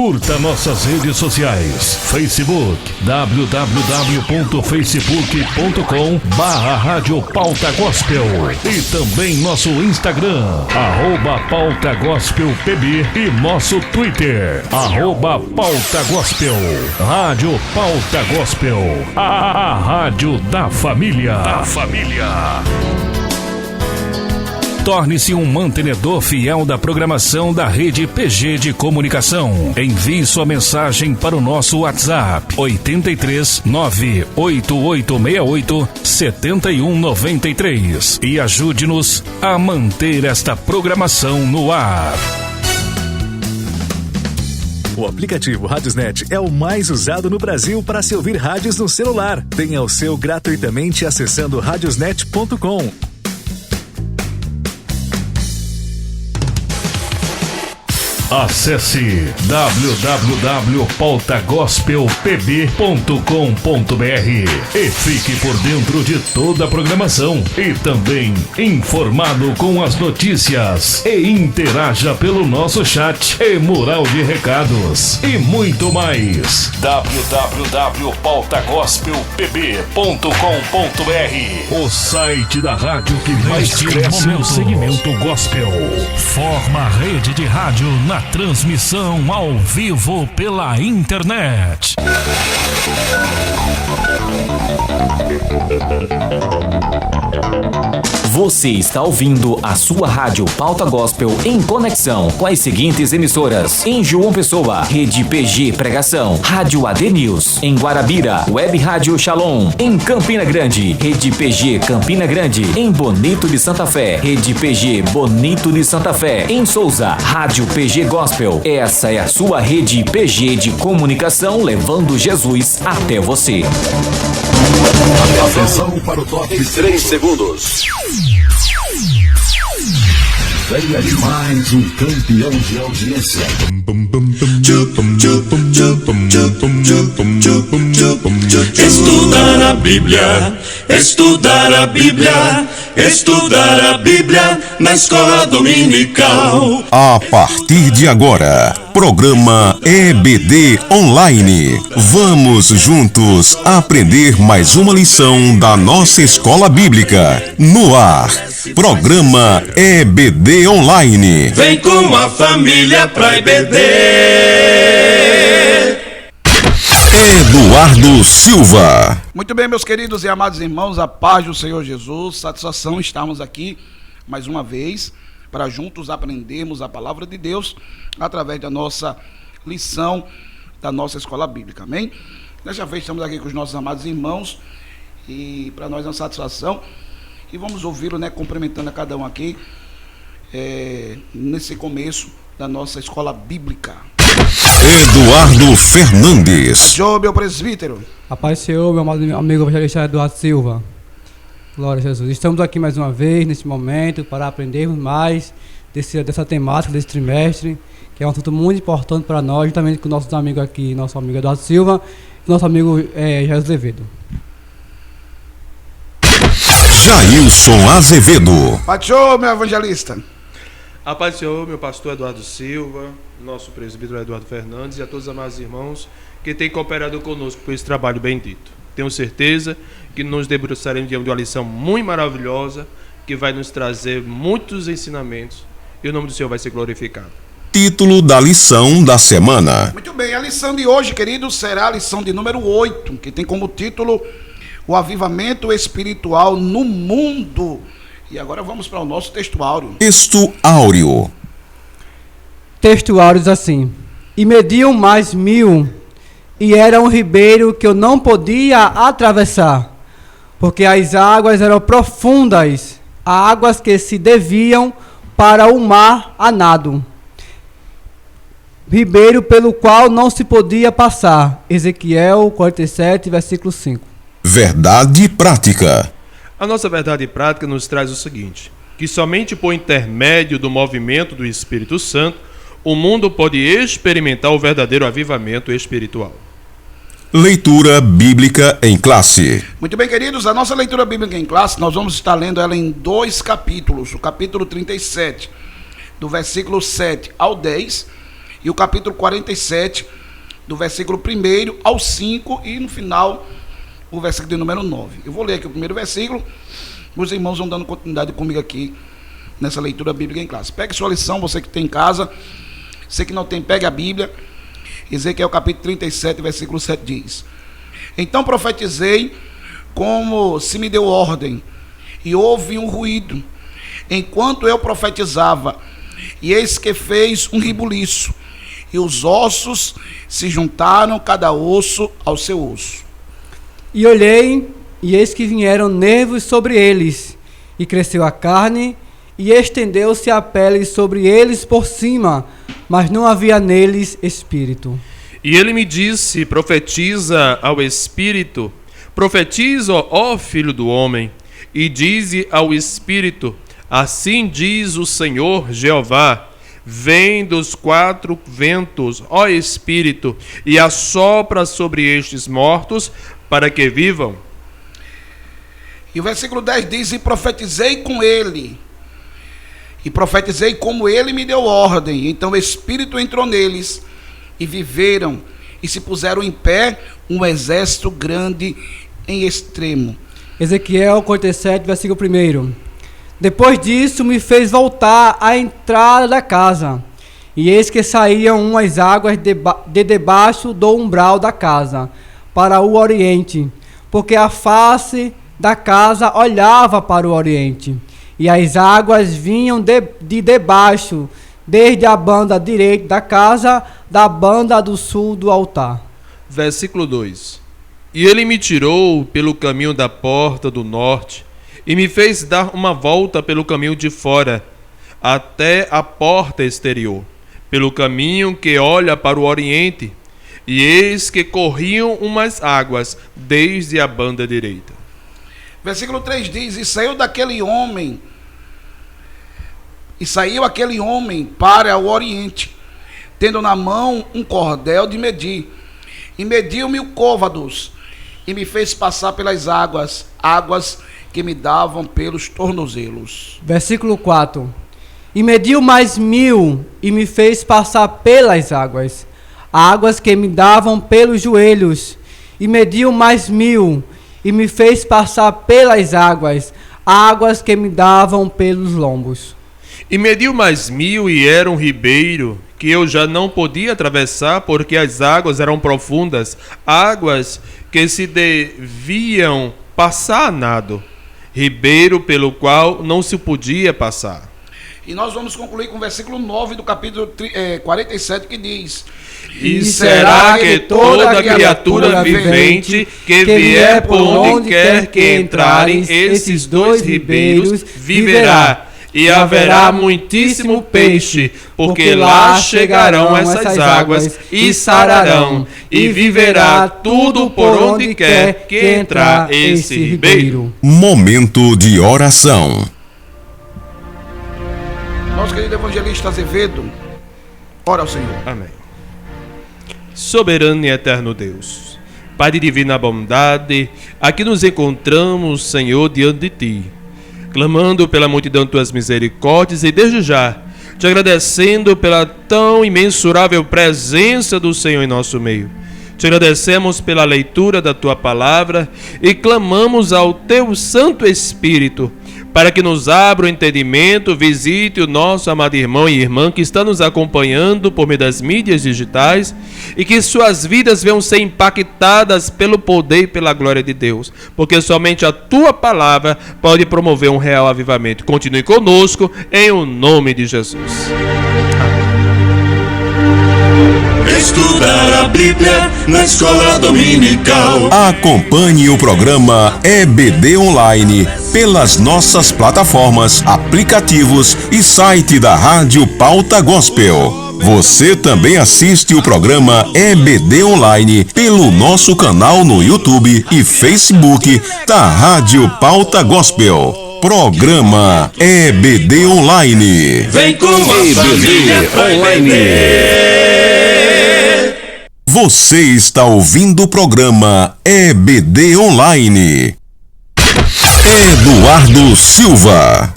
Curta nossas redes sociais. Facebook, www.facebook.com/Rádio Pauta Gospel. E também nosso Instagram, @PautaGospelPB, e nosso Twitter, @PautaGospel. Rádio Pauta Gospel, a rádio da família. Torne-se um mantenedor fiel da programação da Rede PG de Comunicação. Envie sua mensagem para o nosso WhatsApp 83 98868 7193 e ajude-nos a manter esta programação no ar. O aplicativo Radiosnet é o mais usado no Brasil para se ouvir rádios no celular. Tenha o seu gratuitamente acessando radiosnet.com. Acesse www.pautagospelpb.com.br e fique por dentro de toda a programação e também informado com as notícias e interaja pelo nosso chat e mural de recados e muito mais. www.pautagospelpb.com.br, o site da rádio que mais cresce no segmento gospel. Forma a rede de rádio na transmissão ao vivo pela internet. Você está ouvindo a sua rádio Pauta Gospel em conexão com as seguintes emissoras: em João Pessoa, Rede PG Pregação, Rádio AD News; em Guarabira, Web Rádio Shalom; em Campina Grande, Rede PG Campina Grande; em Bonito de Santa Fé, Rede PG Bonito de Santa Fé; em Souza, Rádio PG Gospel. Essa é a sua Rede PG de comunicação, levando Jesus até você. Atenção para o top 3 segundos. Venha de mais um campeão de audiência. Estudar a Bíblia, estudar a Bíblia, estudar a Bíblia na escola dominical. A partir de agora, programa EBD Online. Vamos juntos aprender mais uma lição da nossa escola bíblica. No ar, programa EBD Online. Vem com a família pra EBD. Eduardo Silva. Muito bem, meus queridos e amados irmãos, a paz do Senhor Jesus. Satisfação estarmos aqui mais uma vez para juntos aprendermos a palavra de Deus através da nossa lição da nossa escola bíblica, amém? Desta vez estamos aqui com os nossos amados irmãos e para nós é uma satisfação e vamos ouvi-lo, né, cumprimentando a cada um aqui nesse começo da nossa escola bíblica. Eduardo Fernandes. João, meu presbítero. A paz do Senhor, meu amado amigo evangelista Eduardo Silva. Glória a Jesus. Estamos aqui mais uma vez, neste momento, para aprendermos mais dessa temática, desse trimestre, que é um assunto muito importante para nós, juntamente com nossos amigos aqui, nosso amigo Eduardo Silva e nosso amigo Jesus Azevedo. Jailson Azevedo. Pachô, meu evangelista. A paz do Senhor, meu pastor Eduardo Silva, nosso presbítero Eduardo Fernandes e a todos os amados irmãos que têm cooperado conosco por esse trabalho bendito. Tenho certeza que nos debruçaremos de uma lição muito maravilhosa que vai nos trazer muitos ensinamentos e o nome do Senhor vai ser glorificado. Título da lição da semana. Muito bem, a lição de hoje, queridos, será a lição de número 8, que tem como título O Avivamento Espiritual no Mundo. E agora vamos para o nosso texto áureo. Texto áureo. Texto áureo diz assim: e mediam mais 1000, e era um ribeiro que eu não podia atravessar, porque as águas eram profundas, águas que se desviam para o mar a nado. Ribeiro pelo qual não se podia passar. Ezequiel 47, versículo 5. Verdade prática. A nossa verdade prática nos traz o seguinte: que somente por intermédio do movimento do Espírito Santo o mundo pode experimentar o verdadeiro avivamento espiritual. Leitura bíblica em classe. Muito bem, queridos, a nossa leitura bíblica em classe, nós vamos estar lendo ela em 2 capítulos. O capítulo 37, do versículo 7 ao 10, e o capítulo 47, do versículo 1 ao 5 e no final o versículo de número 9. Eu vou ler aqui o primeiro versículo, os irmãos vão dando continuidade comigo aqui nessa leitura bíblica em classe. Pegue sua lição, você que tem em casa, você que não tem, pegue a Bíblia. Ezequiel capítulo 37, versículo 7 diz: Então profetizei como se me deu ordem, e houve um ruído, enquanto eu profetizava, e eis que fez um rebuliço, e os ossos se juntaram, cada osso ao seu osso. E olhei, e eis que vieram nervos sobre eles, e cresceu a carne, e estendeu-se a pele sobre eles por cima, mas não havia neles espírito. E ele me disse: profetiza ao espírito, profetiza, ó filho do homem, e dize ao espírito: assim diz o Senhor Jeová, vem dos 4 ventos, ó espírito, e assopra sobre estes mortos, para que vivam. E o versículo 10 diz: e profetizei com ele, e profetizei como ele me deu ordem. Então o Espírito entrou neles, e viveram, e se puseram em pé um exército grande em extremo. Ezequiel 47, versículo 1. Depois disso me fez voltar à entrada da casa, e eis que saíam umas águas de debaixo do umbral da casa, para o oriente, porque a face da casa olhava para o oriente. E as águas vinham de debaixo, desde a banda direita da casa, da banda do sul do altar. Versículo 2. E ele me tirou pelo caminho da porta do norte, e me fez dar uma volta pelo caminho de fora, até a porta exterior, pelo caminho que olha para o oriente, e eis que corriam umas águas desde a banda direita. Versículo 3 diz: e saiu aquele homem para o oriente, tendo na mão um cordel de medir, e mediu 1000 côvados, e me fez passar pelas águas que me davam pelos tornozelos. Versículo 4. E mediu mais 1000, e me fez passar pelas águas que me davam pelos joelhos, e mediu mais 1000, e me fez passar pelas águas que me davam pelos lombos. E mediu mais 1000, e era um ribeiro, que eu já não podia atravessar, porque as águas eram profundas, águas que se deviam passar a nado, ribeiro pelo qual não se podia passar. E nós vamos concluir com o versículo 9 do capítulo 47, que diz: e será que toda criatura vivente que vier por onde quer que entrarem esses 2 ribeiros viverá, e haverá muitíssimo peixe, porque lá chegarão essas águas e sararão, e viverá tudo por onde quer que entrar esse ribeiro. Momento de oração. Nosso querido evangelista Azevedo, ora ao Senhor. Amém. Soberano e eterno Deus, Pai de divina bondade, aqui nos encontramos, Senhor, diante de Ti, clamando pela multidão de Tuas misericórdias e desde já te agradecendo pela tão imensurável presença do Senhor em nosso meio. Te agradecemos pela leitura da Tua palavra e clamamos ao Teu Santo Espírito para que nos abra o entendimento, visite o nosso amado irmão e irmã que está nos acompanhando por meio das mídias digitais e que suas vidas venham ser impactadas pelo poder e pela glória de Deus, porque somente a Tua palavra pode promover um real avivamento. Continue conosco em o nome de Jesus. Estudar a Bíblia na escola dominical. Acompanhe o programa EBD Online pelas nossas plataformas, aplicativos e site da Rádio Pauta Gospel. Você também assiste o programa EBD Online pelo nosso canal no YouTube e Facebook da Rádio Pauta Gospel. Programa EBD Online. Vem com a família Online. Você está ouvindo o programa EBD Online. Eduardo Silva.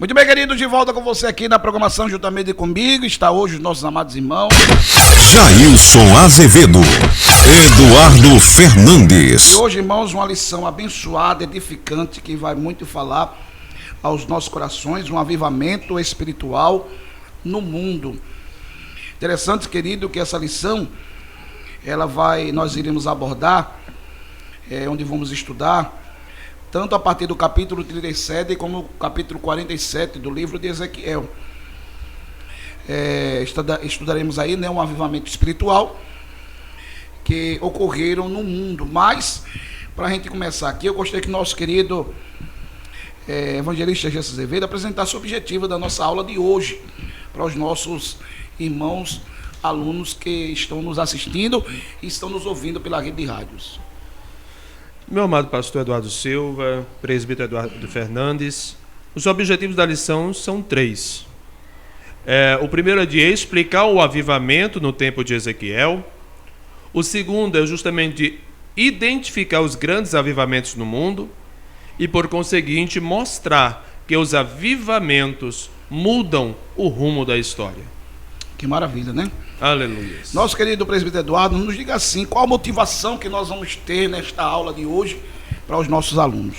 Muito bem, querido, de volta com você aqui na programação juntamente comigo. Está hoje os nossos amados irmãos Jailson Azevedo, Eduardo Fernandes. E hoje, irmãos, uma lição abençoada, edificante, que vai muito falar aos nossos corações, um avivamento espiritual no mundo. Interessante, querido, que essa lição, nós iremos abordar, onde vamos estudar, tanto a partir do capítulo 37 como o capítulo 47 do livro de Ezequiel. Estudaremos aí, um avivamento espiritual que ocorreram no mundo. Mas, para a gente começar aqui, eu gostaria que nosso querido evangelista Jailson Azevedo apresentasse o objetivo da nossa aula de hoje para os nossos irmãos, alunos que estão nos assistindo e estão nos ouvindo pela rede de rádios. Meu amado pastor Eduardo Silva, presbítero Eduardo Fernandes, os objetivos da lição são 3. O primeiro é de explicar o avivamento no tempo de Ezequiel. O segundo é justamente de identificar os grandes avivamentos no mundo e, por conseguinte, mostrar que os avivamentos mudam o rumo da história. Que maravilha, né? Aleluia. Nosso querido presbítero Eduardo, nos diga assim, qual a motivação que nós vamos ter nesta aula de hoje para os nossos alunos?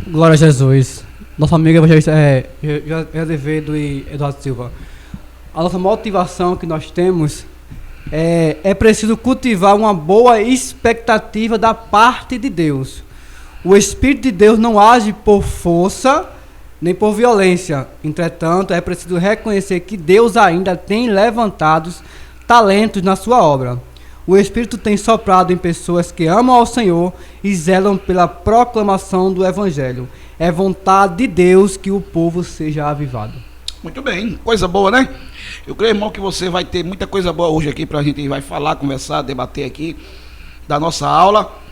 Glória a Jesus. Nosso amigo evangelista Azevedo e Eduardo Silva. A nossa motivação que nós temos é preciso cultivar uma boa expectativa da parte de Deus. O Espírito de Deus não age por força nem por violência. Entretanto, é preciso reconhecer que Deus ainda tem levantado talentos na sua obra. O Espírito tem soprado em pessoas que amam ao Senhor e zelam pela proclamação do Evangelho. É vontade de Deus que o povo seja avivado. Muito bem, coisa boa, né? Eu creio, irmão, que você vai ter muita coisa boa hoje aqui para a gente vai falar, conversar, debater aqui da nossa aula.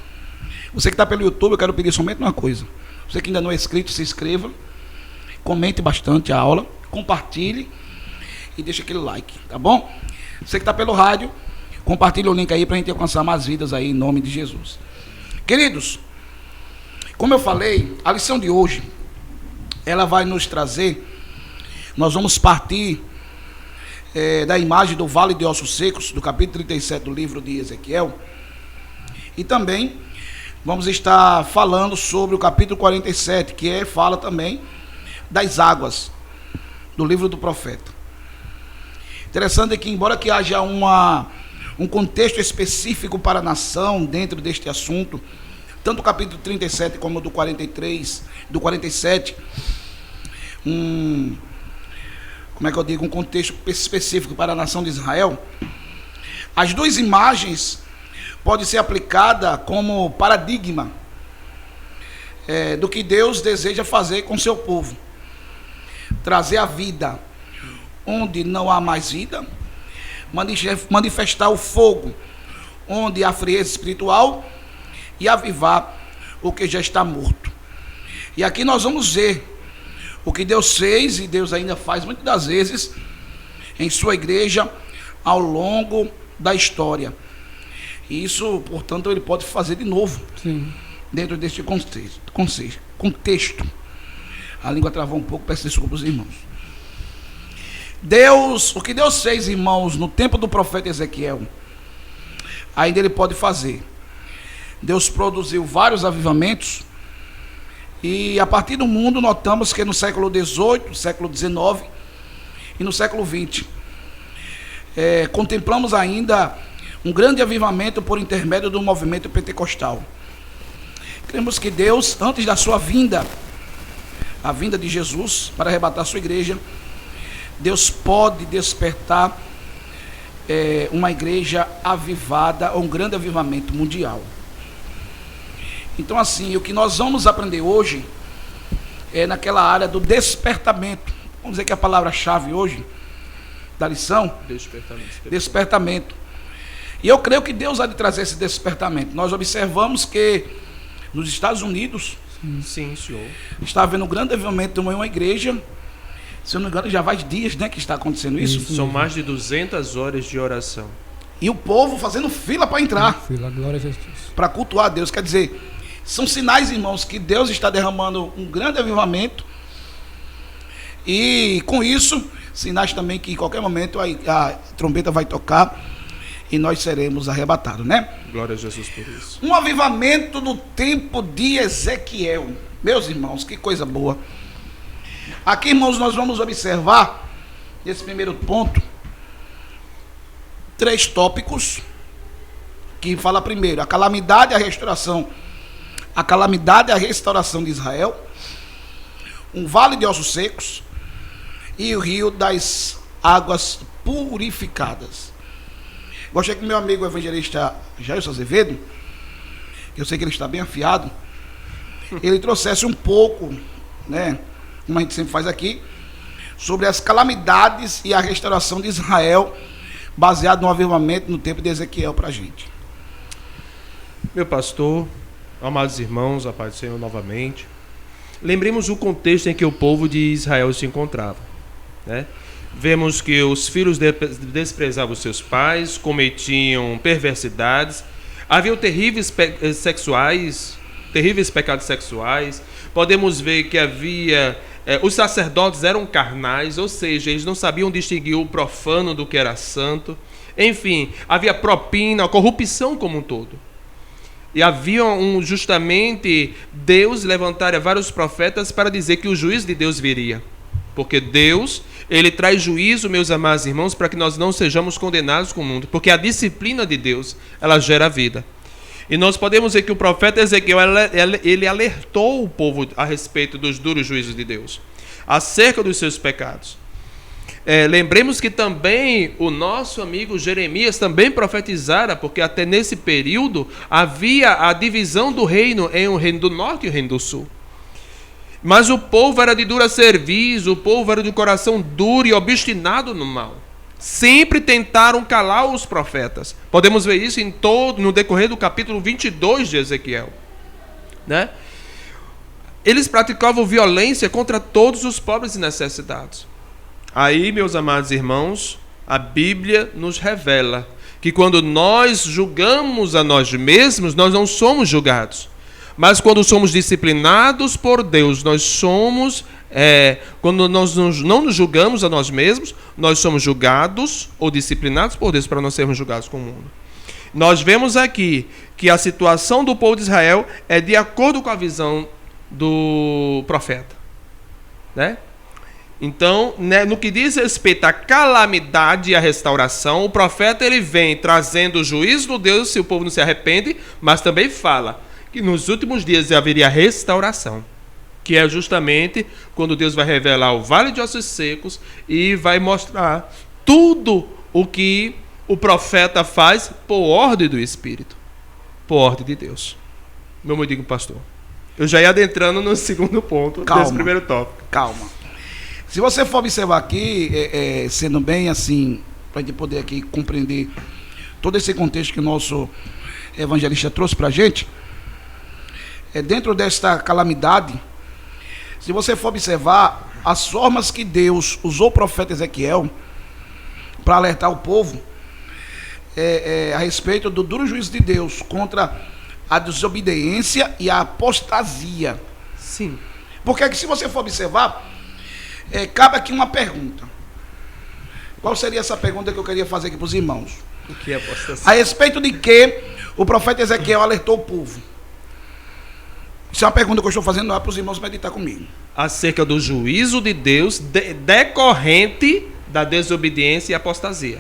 Você que está pelo YouTube, eu quero pedir somente uma coisa. Você que ainda não é inscrito, se inscreva. Comente bastante a aula, compartilhe e deixe aquele like, tá bom? Você que está pelo rádio, compartilhe o link aí para a gente alcançar mais vidas aí em nome de Jesus. Queridos, como eu falei, a lição de hoje, ela vai nos trazer, nós vamos partir da imagem do Vale de Ossos Secos, do capítulo 37 do livro de Ezequiel, e também vamos estar falando sobre o capítulo 47, que fala também das águas, do livro do profeta. Interessante é que, embora que haja um contexto específico para a nação dentro deste assunto, tanto o capítulo 37 como o do 47, um contexto específico para a nação de Israel, as duas imagens podem ser aplicadas como paradigma do que Deus deseja fazer com seu povo. Trazer a vida onde não há mais vida, manifestar o fogo onde há frieza espiritual e avivar o que já está morto. E aqui nós vamos ver o que Deus fez e Deus ainda faz muitas das vezes em sua igreja ao longo da história. E isso, portanto, ele pode fazer de novo. Sim. Dentro deste contexto. A língua travou um pouco, peço desculpa aos irmãos. O que Deus fez, irmãos, no tempo do profeta Ezequiel, ainda ele pode fazer. Deus produziu vários avivamentos, e a partir do mundo notamos que no século XVIII, século XIX e no século XX, contemplamos ainda um grande avivamento por intermédio do movimento pentecostal. Cremos que Deus, antes da sua vinda, a vinda de Jesus para arrebatar a sua igreja, Deus pode despertar uma igreja avivada, ou um grande avivamento mundial. Então, assim, o que nós vamos aprender hoje é naquela área do despertamento. Vamos dizer que a palavra-chave hoje da lição, despertamento. E eu creio que Deus há de trazer esse despertamento. Nós observamos que nos Estados Unidos, sim, senhor, está havendo um grande avivamento de uma igreja. Se eu não me engano, já faz dias, né, que está acontecendo isso. São mais de 200 horas de oração. E o povo fazendo fila para entrar. Fila, glória a Jesus. Para cultuar a Deus. Quer dizer, são sinais, irmãos, que Deus está derramando um grande avivamento E com isso, sinais também que em qualquer momento a trombeta vai tocar e nós seremos arrebatados, né? Glória a Jesus por isso. Um avivamento no tempo de Ezequiel. Meus irmãos, que coisa boa. Aqui, irmãos, nós vamos observar, nesse primeiro ponto, 3 tópicos, que fala primeiro, a calamidade e a restauração. A calamidade e a restauração de Israel, um vale de ossos secos e o rio das águas purificadas. Gostaria que meu amigo evangelista Jair Azevedo, eu sei que ele está bem afiado, ele trouxesse um pouco, né, como a gente sempre faz aqui, sobre as calamidades e a restauração de Israel, baseado no avivamento no tempo de Ezequiel para a gente. Meu pastor, amados irmãos, a paz do Senhor novamente. Lembremos o contexto em que o povo de Israel se encontrava, né? Vemos que os filhos desprezavam seus pais, cometiam perversidades, havia terríveis pecados sexuais. Podemos ver que havia os sacerdotes eram carnais, ou seja, eles não sabiam distinguir o profano do que era santo. Enfim, havia propina, corrupção como um todo. E havia justamente Deus levantaria vários profetas para dizer que o juízo de Deus viria. Porque Deus, ele traz juízo, meus amados irmãos, para que nós não sejamos condenados com o mundo. Porque a disciplina de Deus, ela gera vida. E nós podemos ver que o profeta Ezequiel, ele alertou o povo a respeito dos duros juízos de Deus, acerca dos seus pecados. Lembremos que também o nosso amigo Jeremias também profetizara, porque até nesse período havia a divisão do reino em o reino do norte e o reino do sul. Mas o povo era de dura cerviz, o povo era de coração duro e obstinado no mal. Sempre tentaram calar os profetas. Podemos ver isso no decorrer do capítulo 22 de Ezequiel, né? Eles praticavam violência contra todos os pobres e necessitados. Aí, meus amados irmãos, a Bíblia nos revela que quando nós julgamos a nós mesmos, nós não somos julgados. Mas quando somos disciplinados por Deus, nós somos, quando nós não nos julgamos a nós mesmos, nós somos julgados ou disciplinados por Deus para não sermos julgados com o mundo. Nós vemos aqui que a situação do povo de Israel é de acordo com a visão do profeta, né? Então, né, no que diz respeito à calamidade e à restauração, o profeta ele vem trazendo o juízo do Deus se o povo não se arrepende, mas também fala que nos últimos dias haveria restauração, que é justamente quando Deus vai revelar o vale de ossos secos e vai mostrar tudo o que o profeta faz por ordem do Espírito, por ordem de Deus. Meu amigo pastor, eu já ia adentrando no segundo ponto desse primeiro tópico. Calma. Se você for observar aqui, sendo bem assim, para a gente poder aqui compreender todo esse contexto que o nosso evangelista trouxe para a gente, dentro desta calamidade, se você for observar as formas que Deus usou o profeta Ezequiel para alertar o povo a respeito do duro juízo de Deus contra a desobediência e a apostasia. Sim. Porque se você for observar, cabe aqui uma pergunta. Qual seria essa pergunta que eu queria fazer aqui para os irmãos? O que é apostasia? A respeito de que o profeta Ezequiel alertou o povo. Isso é uma pergunta que eu estou fazendo lá para os irmãos meditar comigo. Acerca do juízo de Deus decorrente da desobediência e apostasia.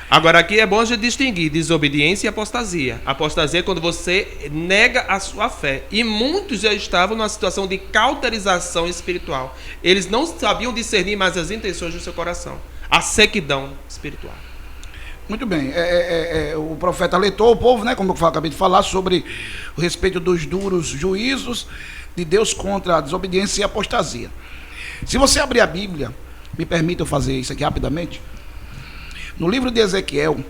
Agora aqui é bom a gente distinguir desobediência e apostasia. Apostasia é quando você nega a sua fé. E muitos já estavam numa situação de cauterização espiritual. Eles não sabiam discernir mais as intenções do seu coração. A sequidão espiritual. Muito bem. O profeta alertou o povo, né, como eu acabei de falar, sobre o respeito dos duros juízos de Deus contra a desobediência e a apostasia. Se você abrir a Bíblia, me permita eu fazer isso aqui rapidamente. No livro de Ezequiel,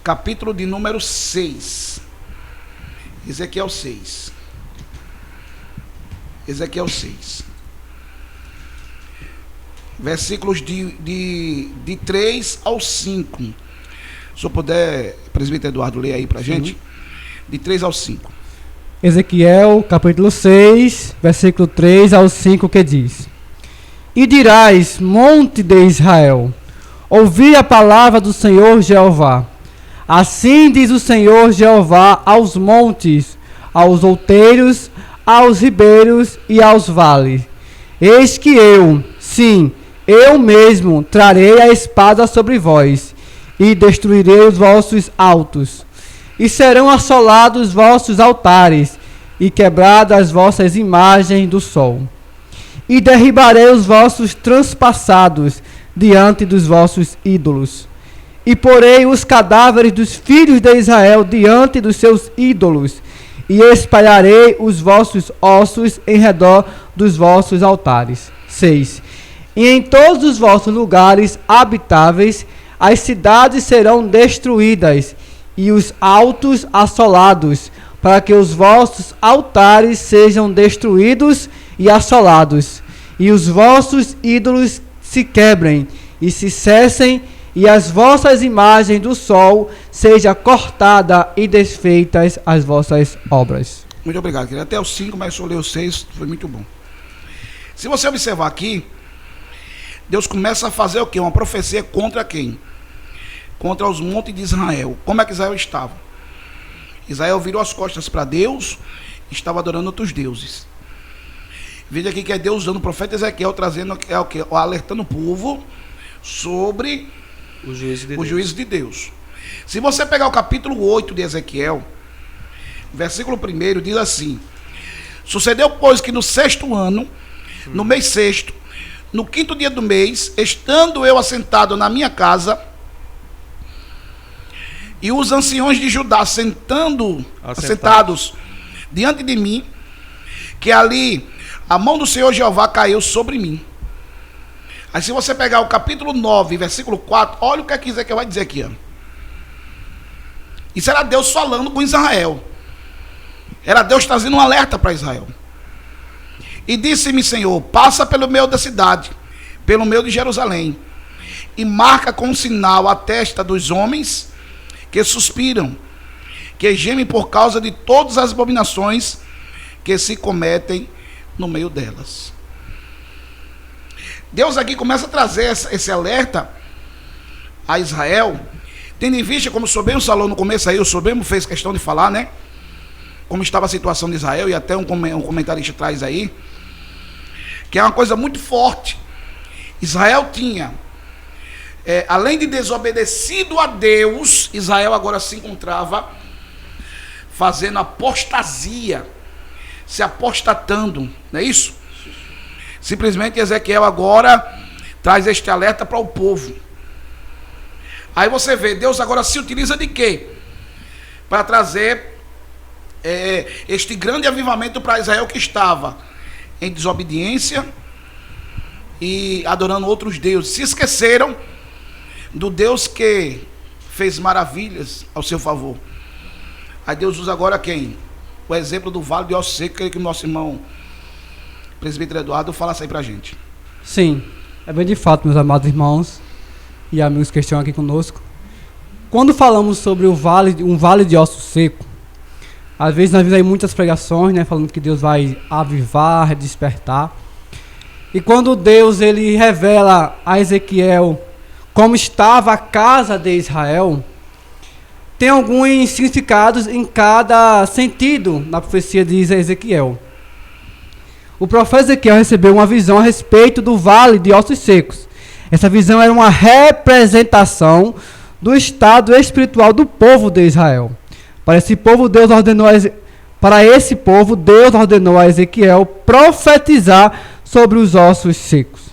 capítulo de número 6. Ezequiel 6. Ezequiel 6. Versículos de 3 ao 5. Se eu puder, presbítero Eduardo, ler aí pra gente. De 3 ao 5. Ezequiel, capítulo 6, versículo 3 ao 5, que diz: E dirás, monte de Israel, ouvi a palavra do Senhor Jeová. Assim diz o Senhor Jeová aos montes, aos outeiros, aos ribeiros e aos vales. Eis que eu, sim, eu mesmo, trarei a espada sobre vós, e destruirei os vossos altos. E serão assolados os vossos altares, e quebradas as vossas imagens do sol. E derribarei os vossos transpassados diante dos vossos ídolos. E porei os cadáveres dos filhos de Israel diante dos seus ídolos, e espalharei os vossos ossos em redor dos vossos altares. 6. E em todos os vossos lugares habitáveis, as cidades serão destruídas, e os altos assolados, para que os vossos altares sejam destruídos e assolados, e os vossos ídolos se quebrem, e se cessem, e as vossas imagens do sol seja cortada e desfeitas as vossas obras. Muito obrigado, querido. Até os 5, mas eu li os 6, foi muito bom. Se você observar aqui, Deus começa a fazer o quê? Uma profecia contra quem? Contra os montes de Israel. Como é que Israel estava? Israel virou as costas para Deus, estava adorando outros deuses. Veja aqui que é Deus usando o profeta Ezequiel, trazendo o quê? Alertando o povo sobre o juízo de Deus. Se você pegar o capítulo 8 de Ezequiel, versículo 1, diz assim: sucedeu, pois, que no 6º ano, no mês 6º, no 5º dia do mês, estando eu assentado na minha casa, e os anciões de Judá assentados diante de mim, que ali a mão do Senhor Jeová caiu sobre mim. Aí se você pegar o capítulo 9, versículo 4, olha o que Ezequiel vai dizer aqui. Ó. Isso era Deus falando com Israel. Era Deus trazendo um alerta para Israel. E disse-me, Senhor, passa pelo meio da cidade, pelo meio de Jerusalém, e marca com um sinal a testa dos homens que suspiram, que gemem por causa de todas as abominações que se cometem no meio delas. Deus aqui começa a trazer esse alerta a Israel, tendo em vista, como o Sobemo falou no começo aí, o Sobemo fez questão de falar, né? Como estava a situação de Israel, e até um comentarista traz aí, que é uma coisa muito forte. Israel tinha, além de desobedecido a Deus, Israel agora se encontrava fazendo apostasia, se apostatando, não é isso? Simplesmente Ezequiel agora traz este alerta para o povo. Aí você vê, Deus agora se utiliza de quê? Para trazer este grande avivamento para Israel, que estava em desobediência e adorando outros deuses. Se esqueceram do Deus que fez maravilhas ao seu favor. Aí Deus usa agora quem? O exemplo do Vale de Ossos Secos, que o nosso irmão presbítero Eduardo fala isso aí pra gente. Sim, é bem de fato, meus amados irmãos e amigos que estão aqui conosco. Quando falamos sobre um vale de ossos secos, às vezes nós vimos aí muitas pregações, né, falando que Deus vai avivar, despertar. E quando Deus ele revela a Ezequiel como estava a casa de Israel, tem alguns significados em cada sentido na profecia de Ezequiel. O profeta Ezequiel recebeu uma visão a respeito do vale de ossos secos. Essa visão era uma representação do estado espiritual do povo de Israel. Para esse povo, Deus ordenou a Ezequiel profetizar sobre os ossos secos.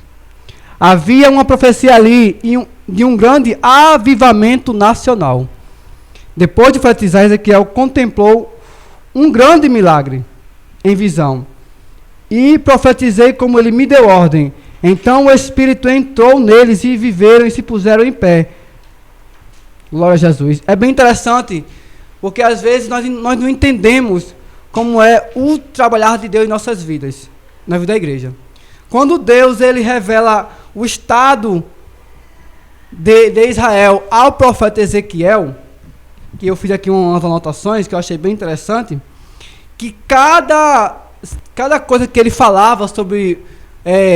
Havia uma profecia ali de um grande avivamento nacional. Depois de profetizar, Ezequiel contemplou um grande milagre em visão. E profetizei como ele me deu ordem. Então o Espírito entrou neles e viveram e se puseram em pé. Glória a Jesus. É bem interessante, porque às vezes nós não entendemos como é o trabalhar de Deus em nossas vidas, na vida da igreja. Quando Deus ele revela o estado de Israel ao profeta Ezequiel, que eu fiz aqui umas anotações que eu achei bem interessante, que cada coisa que ele falava sobre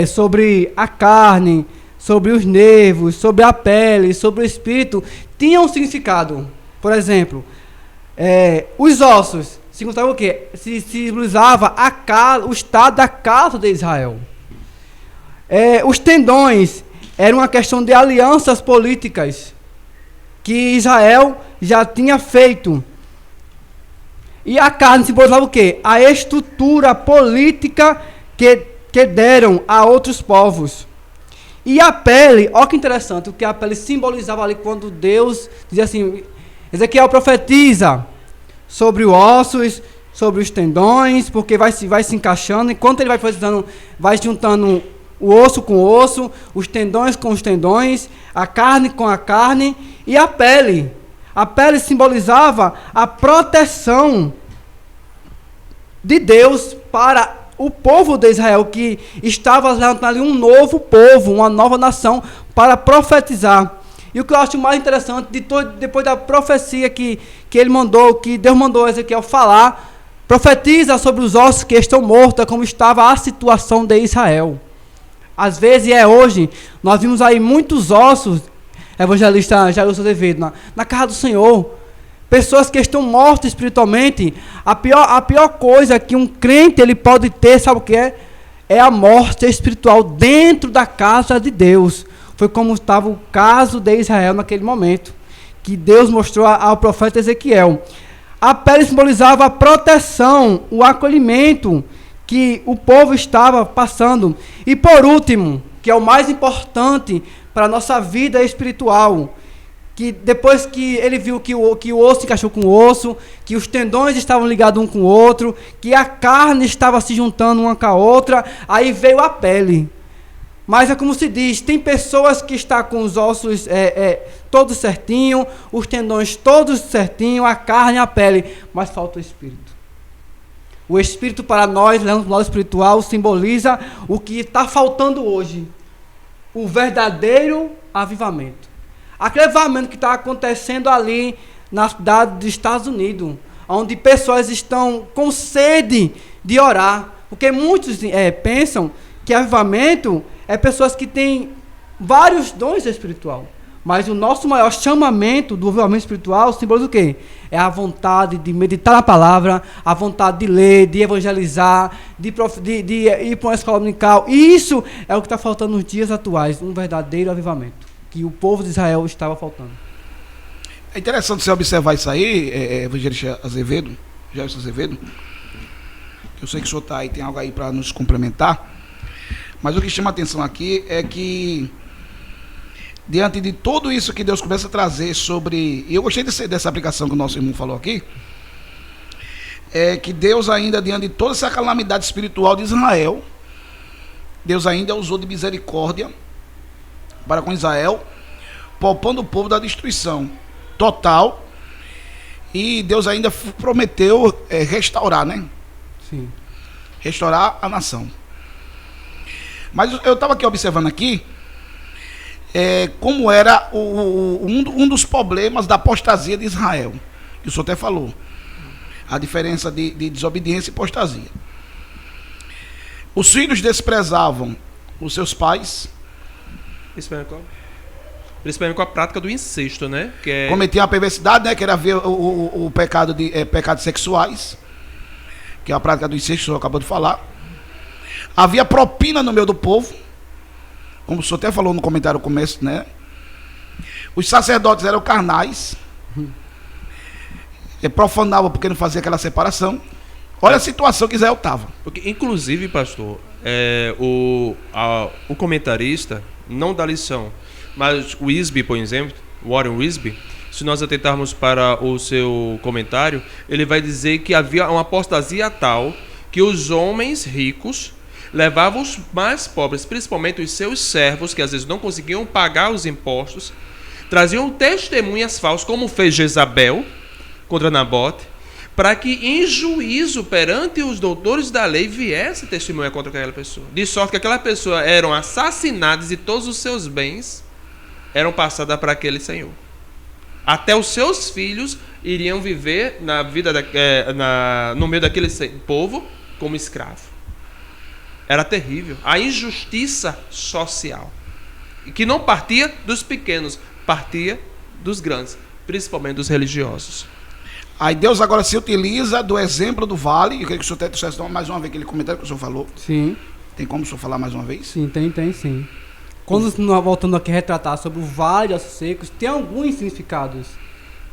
sobre a carne, sobre os nervos, sobre a pele, sobre o espírito, tinham um significado. Por exemplo, os ossos significavam o quê? Se simbolizava o estado da casa de Israel. Os tendões eram uma questão de alianças políticas que Israel já tinha feito. E a carne simbolizava o quê? A estrutura política que deram a outros povos. E a pele, olha que interessante, o que a pele simbolizava ali quando Deus dizia assim, Ezequiel profetiza sobre os ossos, sobre os tendões, porque vai se encaixando, enquanto ele vai profetizando, vai juntando o osso com o osso, os tendões com os tendões, a carne com a carne e a pele. A pele simbolizava a proteção de Deus para o povo de Israel, que estava levantando ali um novo povo, uma nova nação, para profetizar. E o que eu acho mais interessante, depois da profecia que ele mandou, que Deus mandou Ezequiel falar, profetiza sobre os ossos que estão mortos, como estava a situação de Israel. Às vezes, hoje, nós vimos aí muitos ossos, evangelista Jair Azevedo, na casa do Senhor, pessoas que estão mortas espiritualmente. A pior coisa que um crente ele pode ter, sabe o que é? É a morte espiritual dentro da casa de Deus. Foi como estava o caso de Israel naquele momento, que Deus mostrou ao profeta Ezequiel. A pele simbolizava a proteção, o acolhimento que o povo estava passando. E por último, que é o mais importante para a nossa vida espiritual, que depois que ele viu que o osso encaixou com o osso, que os tendões estavam ligados um com o outro, que a carne estava se juntando uma com a outra, aí veio a pele. Mas é como se diz, tem pessoas que estão com os ossos todos certinho, os tendões todos certinho, a carne e a pele, mas falta o espírito. O espírito para nós, no lado espiritual, simboliza o que está faltando hoje. O verdadeiro avivamento. Aquele avivamento que está acontecendo ali na cidade dos Estados Unidos, onde pessoas estão com sede de orar. Porque muitos pensam que avivamento é pessoas que têm vários dons espirituais. Mas o nosso maior chamamento do avivamento espiritual simboliza o quê? É a vontade de meditar na palavra, a vontade de ler, de evangelizar, de ir para uma escola dominical. E isso é o que está faltando nos dias atuais, um verdadeiro avivamento, que o povo de Israel estava faltando. É interessante você observar isso aí, evangelista Azevedo, Jair Azevedo. Eu sei que o senhor está aí, tem algo aí para nos complementar. Mas o que chama a atenção aqui é que, diante de tudo isso que Deus começa a trazer sobre... E eu gostei dessa aplicação que o nosso irmão falou aqui. É que Deus ainda, diante de toda essa calamidade espiritual de Israel, Deus ainda usou de misericórdia para com Israel, poupando o povo da destruição total. E Deus ainda prometeu restaurar, né? Sim. Restaurar a nação. Mas eu estava aqui observando aqui como era um dos problemas da apostasia de Israel. Que o senhor até falou. A diferença de desobediência e apostasia. Os filhos desprezavam os seus pais. Principalmente com a prática do incesto, né? Cometiam a perversidade, né? Que era ver o pecado de pecados sexuais. Que é a prática do incesto, que o senhor acabou de falar. Havia propina no meio do povo, como o senhor até falou no comentário no começo, né? Os sacerdotes eram carnais, profanavam porque não fazia aquela separação. Olha a situação que Israel estava. Porque, inclusive, pastor, o comentarista não dá lição, mas o Wisby, por exemplo, Warren Wisby, se nós atentarmos para o seu comentário, ele vai dizer que havia uma apostasia tal que os homens ricos levavam os mais pobres, principalmente os seus servos, que às vezes não conseguiam pagar os impostos, traziam testemunhas falsas, como fez Jezabel contra Nabote, para que em juízo perante os doutores da lei viesse testemunha contra aquela pessoa. De sorte que aquela pessoa eram assassinadas e todos os seus bens eram passados para aquele senhor. Até os seus filhos iriam viver na vida no meio daquele povo como escravo. Era terrível. A injustiça social. Que não partia dos pequenos, partia dos grandes, principalmente dos religiosos. Aí Deus agora se utiliza do exemplo do vale. Eu queria que o senhor trouxesse mais uma vez aquele comentário que o senhor falou. Sim. Tem como o senhor falar mais uma vez? Sim, tem sim. Quando nós voltando aqui a retratar sobre o vale de ossos secos, tem alguns significados.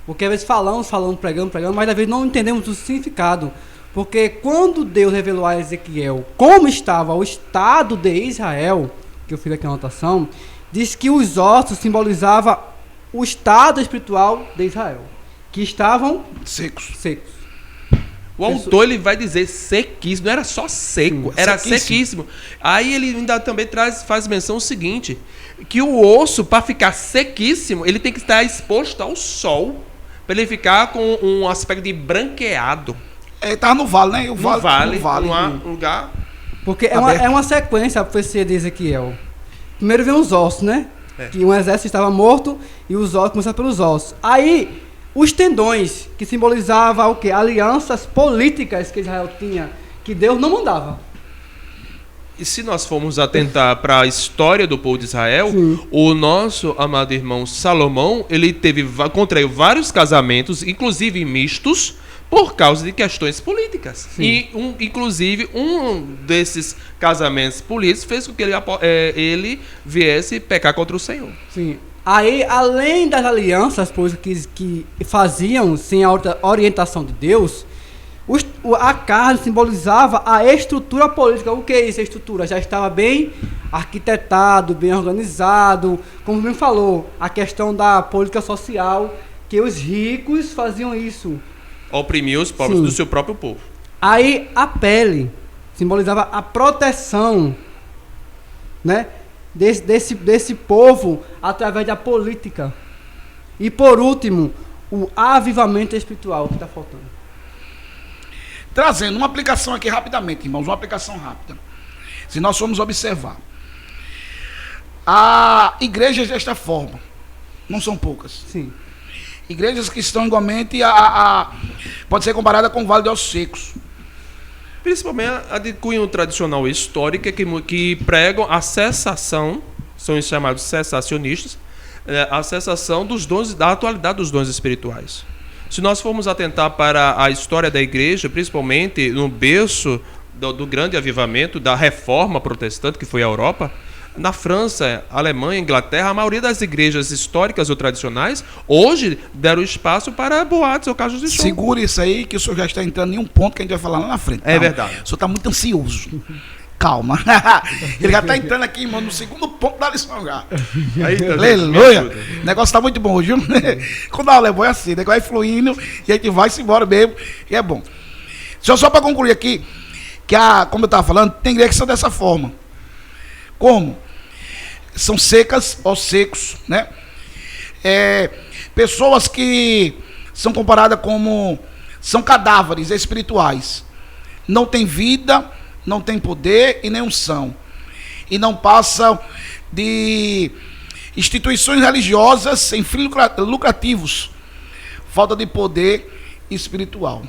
Porque às vezes falamos, pregamos, mas às vezes não entendemos o significado. Porque quando Deus revelou a Ezequiel como estava o estado de Israel, que eu fiz aqui a anotação, diz que os ossos simbolizavam o estado espiritual de Israel, que estavam secos. O autor ele vai dizer sequíssimo, não era só seco, era sequíssimo. Aí ele ainda também faz menção o seguinte, que o osso, para ficar sequíssimo, ele tem que estar exposto ao sol, para ele ficar com um aspecto de branqueado. Ele estava no vale, né? No vale. Um lugar... Porque é uma sequência a profecia de Ezequiel. Primeiro vem os ossos, né? Que um exército estava morto e os ossos começaram pelos ossos. Aí, os tendões, que simbolizavam o quê? Alianças políticas que Israel tinha, que Deus não mandava. E se nós formos atentar para a história do povo de Israel, o nosso amado irmão Salomão, ele contraiu vários casamentos, inclusive mistos, por causa de questões políticas. E, inclusive, um desses casamentos políticos fez com que ele viesse pecar contra o Senhor. Sim. Aí, além das alianças que faziam sem a orientação de Deus, a carne simbolizava a estrutura política. O que é isso, a estrutura? Já estava bem arquitetado, bem organizado. Como bem falou, a questão da política social, que os ricos faziam isso. Oprimir os pobres do seu próprio povo. Aí a pele simbolizava a proteção, né, desse povo através da política. E por último, o avivamento espiritual que está faltando. Trazendo uma aplicação aqui rapidamente, irmãos, uma aplicação rápida. Se nós formos observar, a igreja desta forma, não são poucas. Sim. Igrejas que estão igualmente pode ser comparada com o Vale de Ossos Secos. Principalmente a de cunho tradicional histórica, que pregam a cessação, são os chamados cessacionistas, a cessação dos dons, da atualidade dos dons espirituais. Se nós formos atentar para a história da igreja, principalmente no berço do grande avivamento, da reforma protestante, que foi a Europa, na França, Alemanha, Inglaterra, a maioria das igrejas históricas ou tradicionais, hoje deram espaço para boates ou casos de show. Segure isso aí, que o senhor já está entrando em um ponto que a gente vai falar lá na frente. É verdade. O senhor está muito ansioso. Calma. Ele já está entrando aqui, irmão, no segundo ponto da lição já. Aleluia. O negócio está muito bom, viu? Quando a aula é boa é assim, o negócio vai fluindo e a gente vai-se embora mesmo, e é bom. Só para concluir aqui, que como eu estava falando, tem igrejas que são dessa forma. Como? São secas ou secos, né? Pessoas que são comparadas como... São cadáveres espirituais. Não tem vida, não tem poder e nem unção. E não passam de instituições religiosas sem fins lucrativos. Falta de poder espiritual.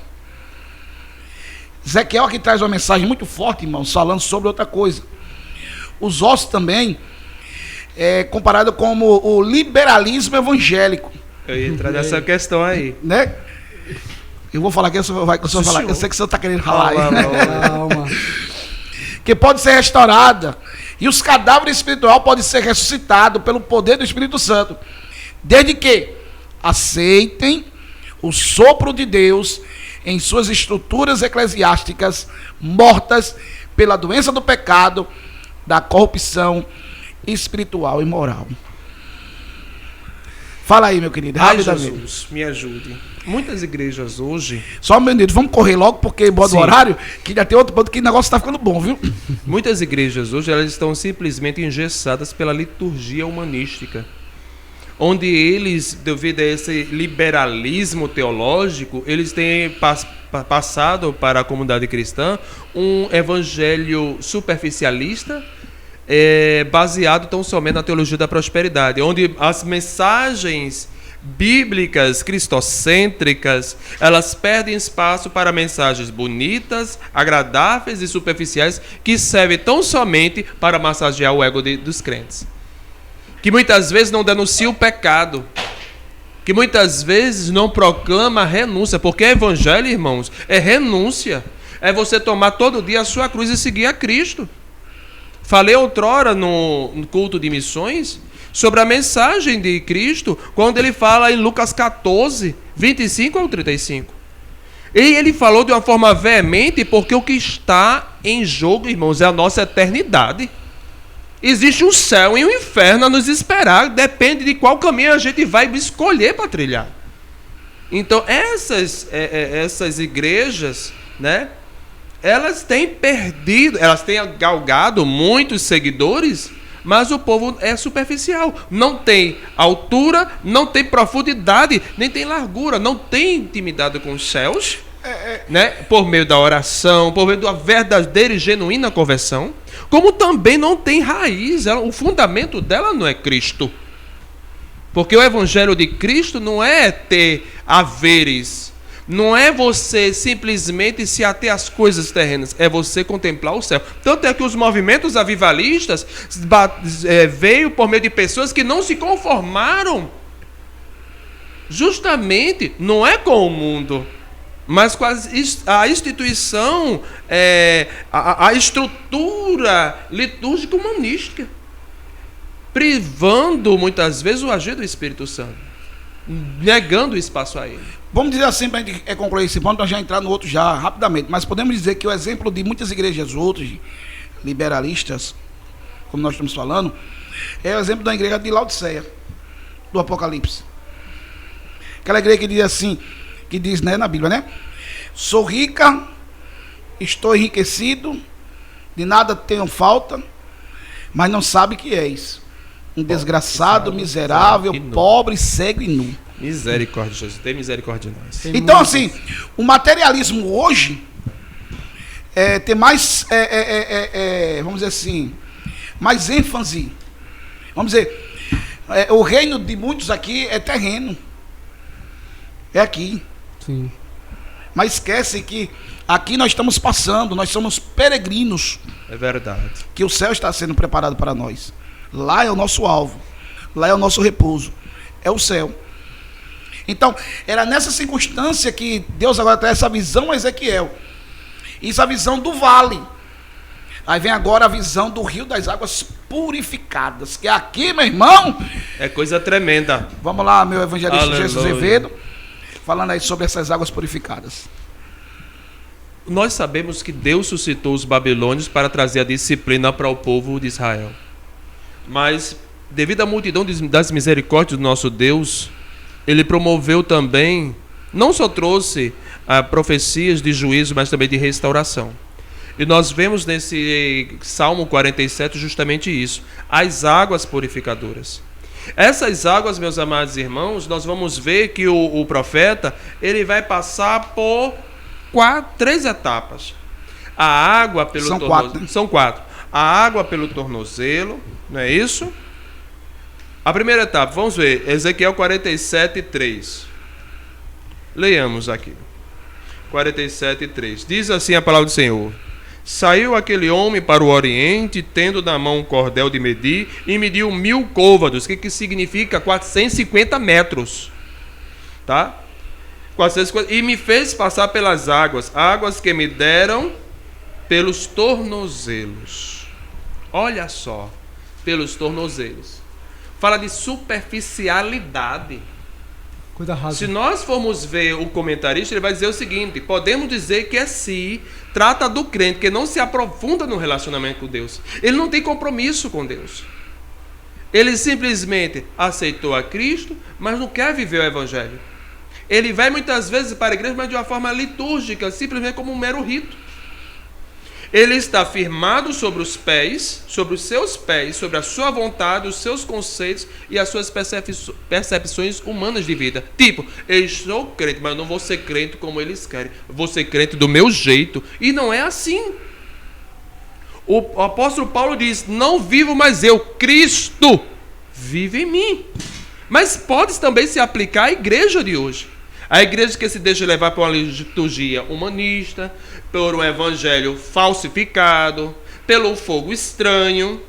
Ezequiel aqui traz uma mensagem muito forte, irmãos, falando sobre outra coisa. Os ossos também comparado como o liberalismo evangélico. Eu ia entrar nessa questão aí. Né? Eu vou falar aqui, eu falar. Eu sei que o senhor está querendo falar aí. Calma. Que pode ser restaurada. E os cadáveres espirituais podem ser ressuscitados pelo poder do Espírito Santo. Desde que aceitem o sopro de Deus em suas estruturas eclesiásticas mortas pela doença do pecado, da corrupção espiritual e moral. Fala aí, meu querido. Ai, Jesus, me ajude. Muitas igrejas hoje... Só um minuto, vamos correr logo, porque bota o horário, que já tem outro ponto que o negócio está ficando bom, viu? Muitas igrejas hoje, elas estão simplesmente engessadas pela liturgia humanística, onde eles, devido a esse liberalismo teológico, eles têm passado para a comunidade cristã um evangelho superficialista, baseado tão somente na teologia da prosperidade, onde as mensagens bíblicas, cristocêntricas, elas perdem espaço para mensagens bonitas, agradáveis e superficiais que servem tão somente para massagear o ego dos crentes. Que muitas vezes não denuncia o pecado, que muitas vezes não proclama a renúncia, porque evangelho, irmãos, é renúncia. É você tomar todo dia a sua cruz e seguir a Cristo. Falei outrora no culto de missões sobre a mensagem de Cristo, quando ele fala em Lucas 14, 25 ao 35. E ele falou de uma forma veemente, porque o que está em jogo, irmãos, é a nossa eternidade. Existe um céu e um inferno a nos esperar, depende de qual caminho a gente vai escolher para trilhar. Então, essas igrejas, né, elas têm perdido, elas têm galgado muitos seguidores, mas o povo é superficial. Não tem altura, não tem profundidade, nem tem largura, não tem intimidade com os céus, né? Por meio da oração, por meio da verdadeira e genuína conversão, como também não tem raiz. O fundamento dela não é Cristo. Porque o evangelho de Cristo não é ter haveres, não é você simplesmente se ater às coisas terrenas, é você contemplar o céu. Tanto é que os movimentos avivalistas veio por meio de pessoas que não se conformaram justamente, não é com o mundo, mas com a instituição, a estrutura litúrgica humanística, privando muitas vezes o agir do Espírito Santo, negando espaço a ele. Vamos dizer assim, para a gente concluir esse ponto, nós já entrar no outro já rapidamente, mas podemos dizer que o exemplo de muitas igrejas outras, liberalistas, como nós estamos falando, é o exemplo da igreja de Laodiceia, do Apocalipse. Aquela igreja que diz assim, que diz, né, na Bíblia, né? Sou rica, estou enriquecido, de nada tenho falta, mas não sabe que és um desgraçado, miserável, pobre, cego e nu. Misericórdia, Jesus, tem misericórdia de nós. Então, assim, o materialismo hoje tem mais, vamos dizer assim, mais ênfase. Vamos dizer, o reino de muitos aqui é terreno. É aqui. Sim. Mas esquece que aqui nós estamos passando, nós somos peregrinos. É verdade. Que o céu está sendo preparado para nós. Lá é o nosso alvo. Lá é o nosso repouso. É o céu. Então, era nessa circunstância que Deus agora traz essa visão a Ezequiel. Isso é a visão do vale. Aí vem agora a visão do rio das águas purificadas. Que aqui, meu irmão, é coisa tremenda. Vamos lá, meu evangelista Aleluia. Jesus Azevedo, falando aí sobre essas águas purificadas. Nós sabemos que Deus suscitou os babilônios para trazer a disciplina para o povo de Israel. Mas, devido à multidão das misericórdias do nosso Deus, ele promoveu também, não só trouxe profecias de juízo, mas também de restauração. E nós vemos nesse Salmo 47 justamente isso, as águas purificadoras. Essas águas, meus amados irmãos, nós vamos ver que o profeta, ele vai passar por 3 etapas. A água pelo tornozelo. São 4. A água pelo tornozelo, não é isso? A primeira etapa, vamos ver, Ezequiel 47, 3. Leiamos aqui. 47, 3. Diz assim a palavra do Senhor: Saiu aquele homem para o oriente, tendo na mão um cordel de medir, e mediu 1000 côvados, que significa 450 metros. Tá? 450, e me fez passar pelas águas que me deram pelos tornozelos. Olha só, pelos tornozelos. Fala de superficialidade. Coisa rasa. Se nós formos ver o comentarista, ele vai dizer o seguinte: podemos dizer que se trata do crente que não se aprofunda no relacionamento com Deus. Ele não tem compromisso com Deus. Ele simplesmente aceitou a Cristo, mas não quer viver o Evangelho. Ele vai muitas vezes para a igreja, mas de uma forma litúrgica, simplesmente como um mero rito. Ele está firmado sobre os pés, sobre os seus pés, sobre a sua vontade, os seus conceitos e as suas percepções humanas de vida. Tipo, eu sou crente, mas não vou ser crente como eles querem. Eu vou ser crente do meu jeito. E não é assim. O apóstolo Paulo diz: não vivo mais eu, Cristo vive em mim. Mas pode também se aplicar à igreja de hoje. A igreja que se deixa levar por uma liturgia humanista, por um evangelho falsificado, pelo fogo estranho,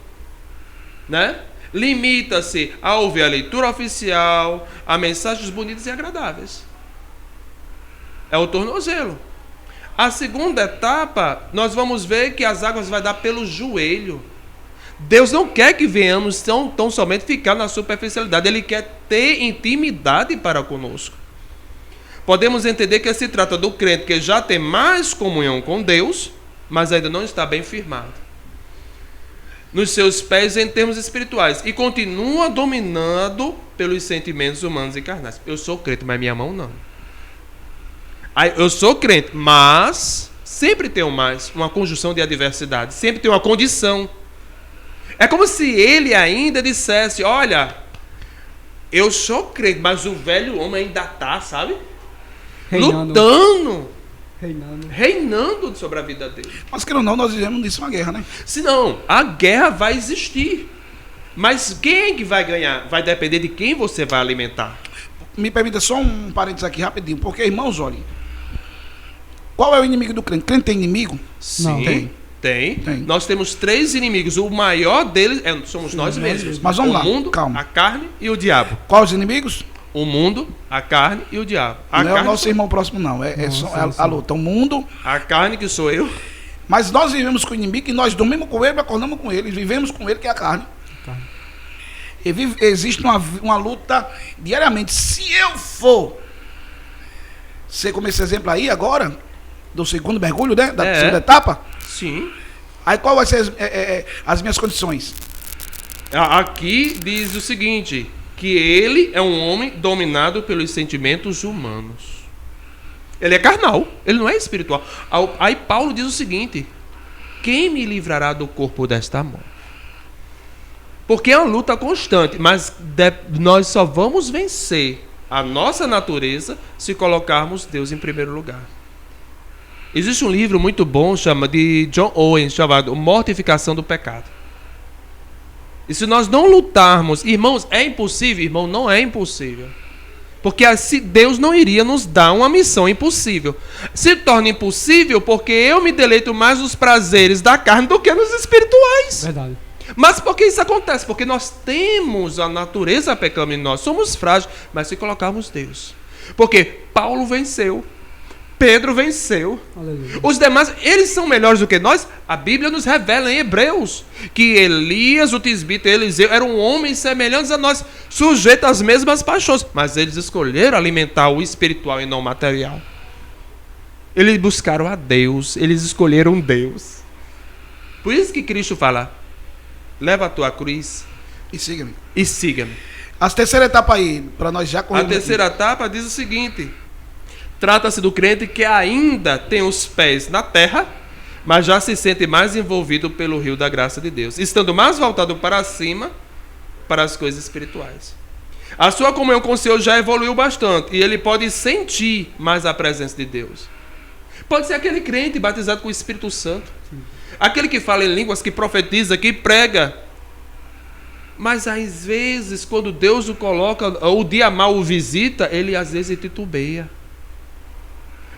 né? Limita-se a ouvir a leitura oficial, a mensagens bonitas e agradáveis. É o tornozelo. A segunda etapa, nós vamos ver que as águas vai dar pelo joelho. Deus não quer que venhamos tão somente ficar na superficialidade. Ele quer ter intimidade para conosco. Podemos entender que se trata do crente que já tem mais comunhão com Deus, mas ainda não está bem firmado nos seus pés em termos espirituais e continua dominado pelos sentimentos humanos e carnais. Eu sou crente, mas minha mão não. Eu sou crente, mas sempre tem uma conjunção de adversidade, sempre tem uma condição. É como se ele ainda dissesse, olha, eu sou crente, mas o velho homem ainda está, sabe? Lutando, reinando sobre a vida dele. Mas que não, nós vivemos nisso uma guerra, né? Se não, a guerra vai existir. Mas quem que vai ganhar? Vai depender de quem você vai alimentar. Me permita só um parênteses aqui rapidinho, porque, irmãos, olhem, qual é o inimigo do crente? Crente tem inimigo? Sim, tem. Nós temos 3 inimigos. O maior deles somos nós mesmos. Mas vamos lá, o mundo, calma. A carne e o diabo. Quais os inimigos? O mundo, a carne e o diabo. Não é o nosso irmão próximo, não. É a luta. O mundo... A carne, que sou eu. Mas nós vivemos com o inimigo e nós dormimos com ele, acordamos com ele. Vivemos com ele, que é a carne. Existe uma luta diariamente. Se eu for... Você como esse exemplo aí agora, do segundo mergulho, né? Da segunda etapa. Sim. Aí qual vai ser as minhas condições? Aqui diz o seguinte... que ele é um homem dominado pelos sentimentos humanos. Ele é carnal, ele não é espiritual. Aí Paulo diz o seguinte: quem me livrará do corpo desta morte? Porque é uma luta constante, mas nós só vamos vencer a nossa natureza se colocarmos Deus em primeiro lugar. Existe um livro muito bom, de John Owen, chamado Mortificação do Pecado. E se nós não lutarmos, irmãos, é impossível? Irmão, não é impossível. Porque assim, Deus não iria nos dar uma missão impossível. Se torna impossível porque eu me deleito mais nos prazeres da carne do que nos espirituais. Verdade. Mas por que isso acontece? Porque nós temos a natureza pecaminosa, somos frágeis, mas se colocarmos Deus. Porque Paulo venceu. Pedro venceu. Aleluia. Os demais, eles são melhores do que nós. A Bíblia nos revela em Hebreus que Elias, o tisbita e Eliseu eram homens semelhantes a nós, sujeitos às mesmas paixões, mas eles escolheram alimentar o espiritual e não o material. Eles buscaram a Deus, eles escolheram Deus. Por isso que Cristo fala: leva a tua cruz e siga-me. E siga-me. A terceira etapa aí, para nós já corrermos. A terceira etapa diz o seguinte: trata-se do crente que ainda tem os pés na terra, mas já se sente mais envolvido pelo rio da graça de Deus, estando mais voltado para cima, para as coisas espirituais. A sua comunhão com o Senhor já evoluiu bastante, e ele pode sentir mais a presença de Deus. Pode ser aquele crente batizado com o Espírito Santo, aquele que fala em línguas, que profetiza, que prega. Mas às vezes, quando Deus o coloca, ou o dia mal o visita, ele às vezes titubeia.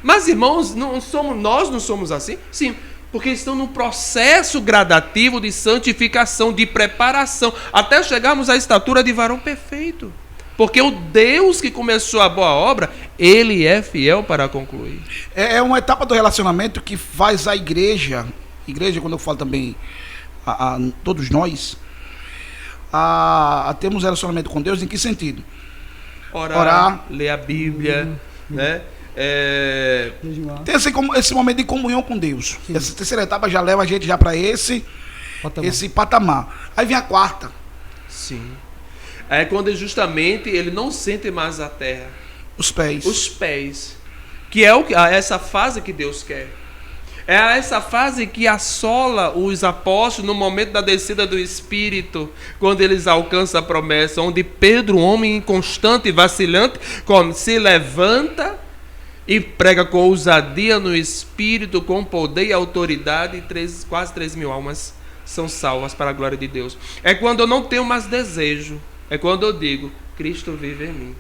Mas, irmãos, nós não somos assim? Sim, porque estão num processo gradativo de santificação, de preparação, até chegarmos à estatura de varão perfeito. Porque o Deus que começou a boa obra, ele é fiel para concluir. É uma etapa do relacionamento que faz a igreja, quando eu falo também a todos nós, a termos relacionamento com Deus, em que sentido? Orar, ler a Bíblia, né? Tem esse momento de comunhão com Deus. Sim. Essa terceira etapa já leva a gente já para esse patamar. Aí vem a quarta. Sim. É quando justamente ele não sente mais a terra. Os pés. Que é essa fase que Deus quer. É essa fase que assola os apóstolos no momento da descida do Espírito, quando eles alcançam a promessa, onde Pedro, um homem inconstante e vacilante, se levanta e prega com ousadia no Espírito, com poder e autoridade, e quase 3.000 almas são salvas para a glória de Deus. É quando eu não tenho mais desejo É quando eu digo, Cristo vive em mim.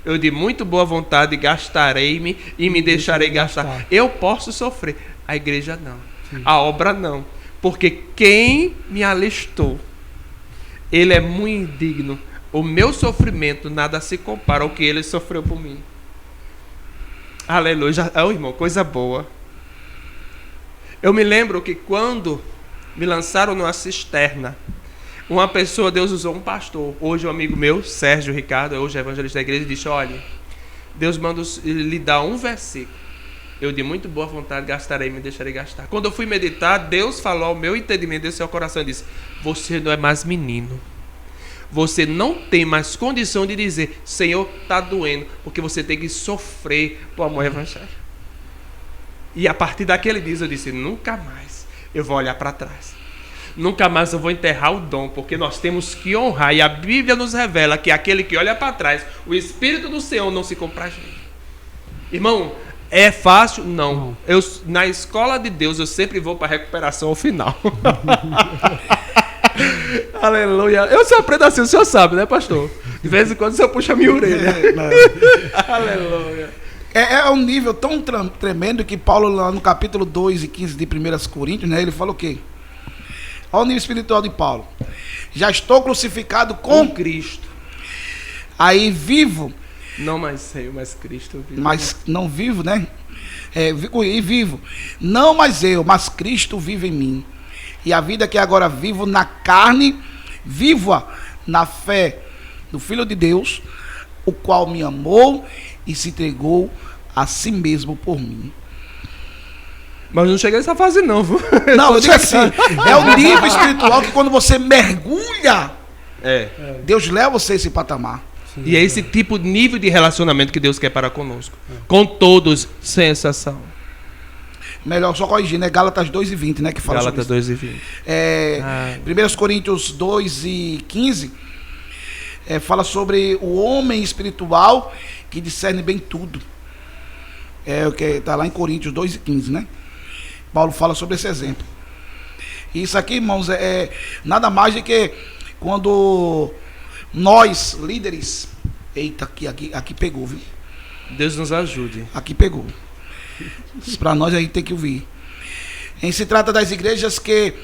Eu de muito boa vontade gastarei-me e me deixarei gastar. Eu posso sofrer, a igreja não. A obra não. Porque quem me alistou, ele é muito indigno. O meu sofrimento nada se compara ao que ele sofreu por mim. Aleluia. Oh, irmão, coisa boa. Eu me lembro que quando me lançaram numa cisterna, uma pessoa, Deus usou um pastor, hoje um amigo meu, Sérgio Ricardo, hoje é evangelista da igreja, disse, olha, Deus manda lhe dar um versículo. Eu de muito boa vontade gastarei e me deixarei gastar. Quando eu fui meditar, Deus falou ao meu entendimento, desse ao coração, disse, você não é mais menino. Você não tem mais condição de dizer, Senhor, está doendo, porque você tem que sofrer por amor ao evangelho. E a partir daquele dia eu disse, nunca mais eu vou olhar para trás. Nunca mais eu vou enterrar o dom, porque nós temos que honrar. E a Bíblia nos revela que aquele que olha para trás, o Espírito do Senhor não se comprageia. Irmão, é fácil? Não. Eu, na escola de Deus, eu sempre vou para a recuperação ao final. Aleluia. Eu só aprendo assim, o senhor sabe, né, pastor? De vez em quando o senhor puxa a minha orelha. Aleluia. É um nível tão tremendo que Paulo, lá no capítulo 2 e 15 de 1 Coríntios, né, ele fala o quê? Olha o nível espiritual de Paulo. Já estou crucificado com Cristo. Aí vivo. Não mais eu, mas Cristo vive. Mas não vivo, né? E vivo. Não mais eu, mas Cristo vive em mim. E a vida que agora vivo na carne, vivo-a na fé do Filho de Deus, o qual me amou e se entregou a si mesmo por mim. Mas não cheguei nessa fase não, viu? Não, eu digo assim, é o nível espiritual que quando você mergulha, Deus leva você a esse patamar. Sim, e é esse tipo de nível de relacionamento que Deus quer para conosco. Com todos, sem exceção. Melhor só corrigir, né? Gálatas 2:20, né? Que fala Gálatas 2:20. 1 Coríntios 2:15 fala sobre o homem espiritual que discerne bem tudo. É o que está lá em Coríntios 2:15, né? Paulo fala sobre esse exemplo. E isso aqui, irmãos, é nada mais do que quando nós, líderes... Eita, aqui pegou, viu? Deus nos ajude. Aqui pegou. Para nós a gente tem que ouvir. Se trata das igrejas que...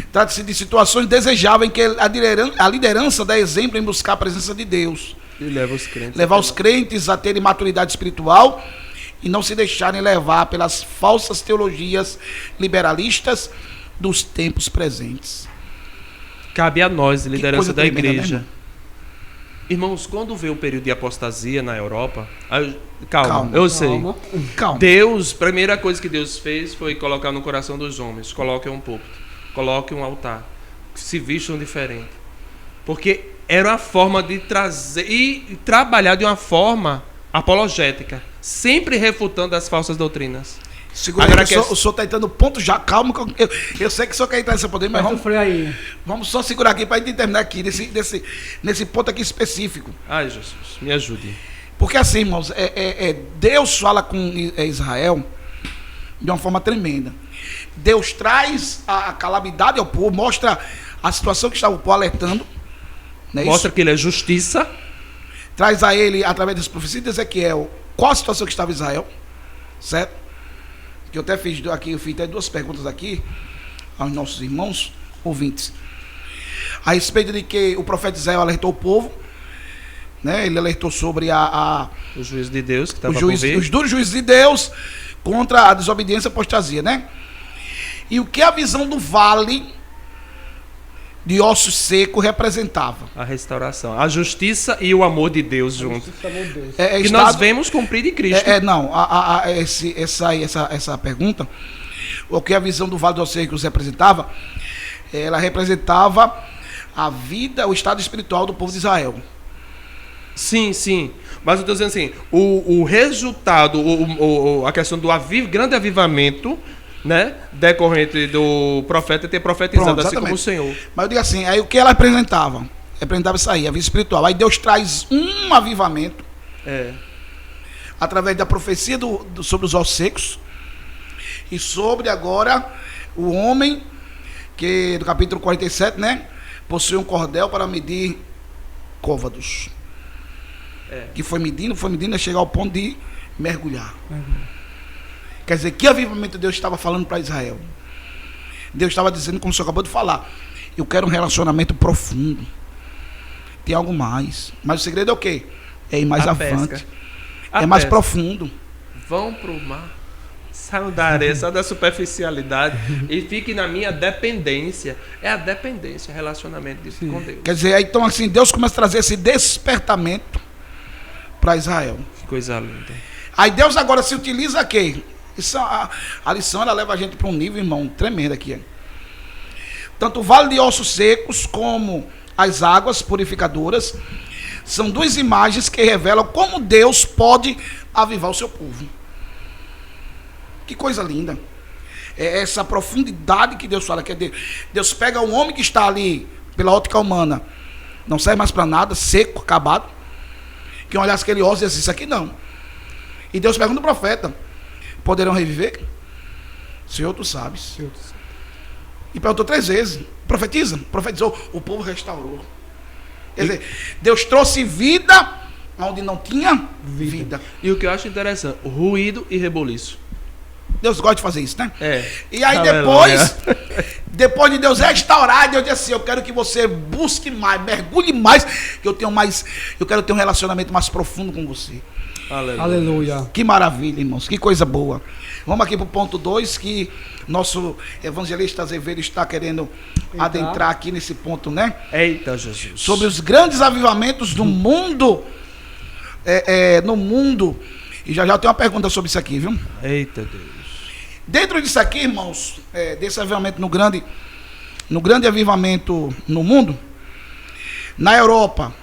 Trata-se de situações desejáveis em que a liderança dá exemplo em buscar a presença de Deus. E leva os crentes. Levar os crentes a terem maturidade espiritual e não se deixarem levar pelas falsas teologias liberalistas dos tempos presentes. Cabe a nós, liderança da igreja. Né, irmãos, quando veio o período de apostasia na Europa... Calma, eu sei. Calma. Deus, primeira coisa que Deus fez foi colocar no coração dos homens, coloquem um púlpito, coloquem um altar, se vistam diferente. Porque era uma forma de trazer e trabalhar de uma forma apologética, sempre refutando as falsas doutrinas. Segura aí, o senhor está entrando ponto já, calma, eu sei que o senhor quer entrar nesse poder, mas vamos só segurar aqui para a gente terminar aqui, nesse ponto aqui específico. Ai, Jesus, me ajude. Porque assim, irmãos, Deus fala com Israel de uma forma tremenda. Deus traz a calamidade ao povo, mostra a situação que estava o povo alertando. Mostra que ele é justiça. Traz a ele, através das profecias de Ezequiel, qual a situação que estava Israel, certo? Que eu até fiz aqui, eu fiz até 2 perguntas aqui aos nossos irmãos ouvintes, a respeito de que o profeta Israel alertou o povo, né? Ele alertou sobre o juízo de Deus, que estava os duros juízos de Deus contra a desobediência e apostasia, né? E o que a visão do vale de ossos secos representava? A restauração, a justiça e o amor de Deus juntos. Que nós vemos cumprir em Cristo. Essa pergunta, o que a visão do vale dos ossos secos representava? Ela representava a vida, o estado espiritual do povo de Israel. Sim, sim. Mas eu estou dizendo assim, o resultado, a questão do grande avivamento, né, decorrente do profeta ter profetizado. Pronto, assim como o Senhor. Mas eu digo assim, aí o que ela representava? Representava isso aí, a vida espiritual. Aí Deus traz um avivamento através da profecia sobre os ossos secos e sobre agora o homem que do capítulo 47, né, possui um cordel para medir côvados. Que foi medindo, a chegar ao ponto de mergulhar. Quer dizer, que avivamento Deus estava falando para Israel? Deus estava dizendo, como o senhor acabou de falar, eu quero um relacionamento profundo. Tem algo mais. Mas o segredo é o quê? É ir mais avante. É mais profundo. Vão para o mar. Saiam da areia, saiam da superficialidade e fiquem na minha dependência. É a dependência, relacionamento com Deus. Quer dizer, então assim, Deus começa a trazer esse despertamento para Israel. Que coisa linda. Aí Deus agora se utiliza aqui. Isso, a lição ela leva a gente para um nível, irmão, tremendo aqui. Tanto o vale de ossos secos como as águas purificadoras são duas imagens que revelam como Deus pode avivar o seu povo. Que coisa linda. É essa profundidade que Deus fala. Que Deus pega um homem que está ali pela ótica humana, não serve mais para nada, seco, acabado. Que olhasse aquele osso e disse, isso aqui não. E Deus pergunta ao profeta, poderão reviver? Senhor, tu sabes. E perguntou 3 vezes. Profetizou, o povo restaurou. Quer dizer, Deus trouxe vida onde não tinha vida. E o que eu acho interessante, ruído e reboliço. Deus gosta de fazer isso, né? E aí Aleluia. depois de Deus restaurar, Deus diz assim, eu quero que você busque mais, mergulhe mais, que eu quero ter um relacionamento mais profundo com você. Aleluia. Que maravilha, irmãos, que coisa boa. Vamos aqui para o ponto 2, que nosso evangelista Azevedo está querendo adentrar aqui nesse ponto, né? Eita, Jesus. Sobre os grandes avivamentos do mundo, no mundo. E já tem uma pergunta sobre isso aqui, viu? Eita Deus. Dentro disso aqui, irmãos, desse avivamento no grande avivamento no mundo, na Europa,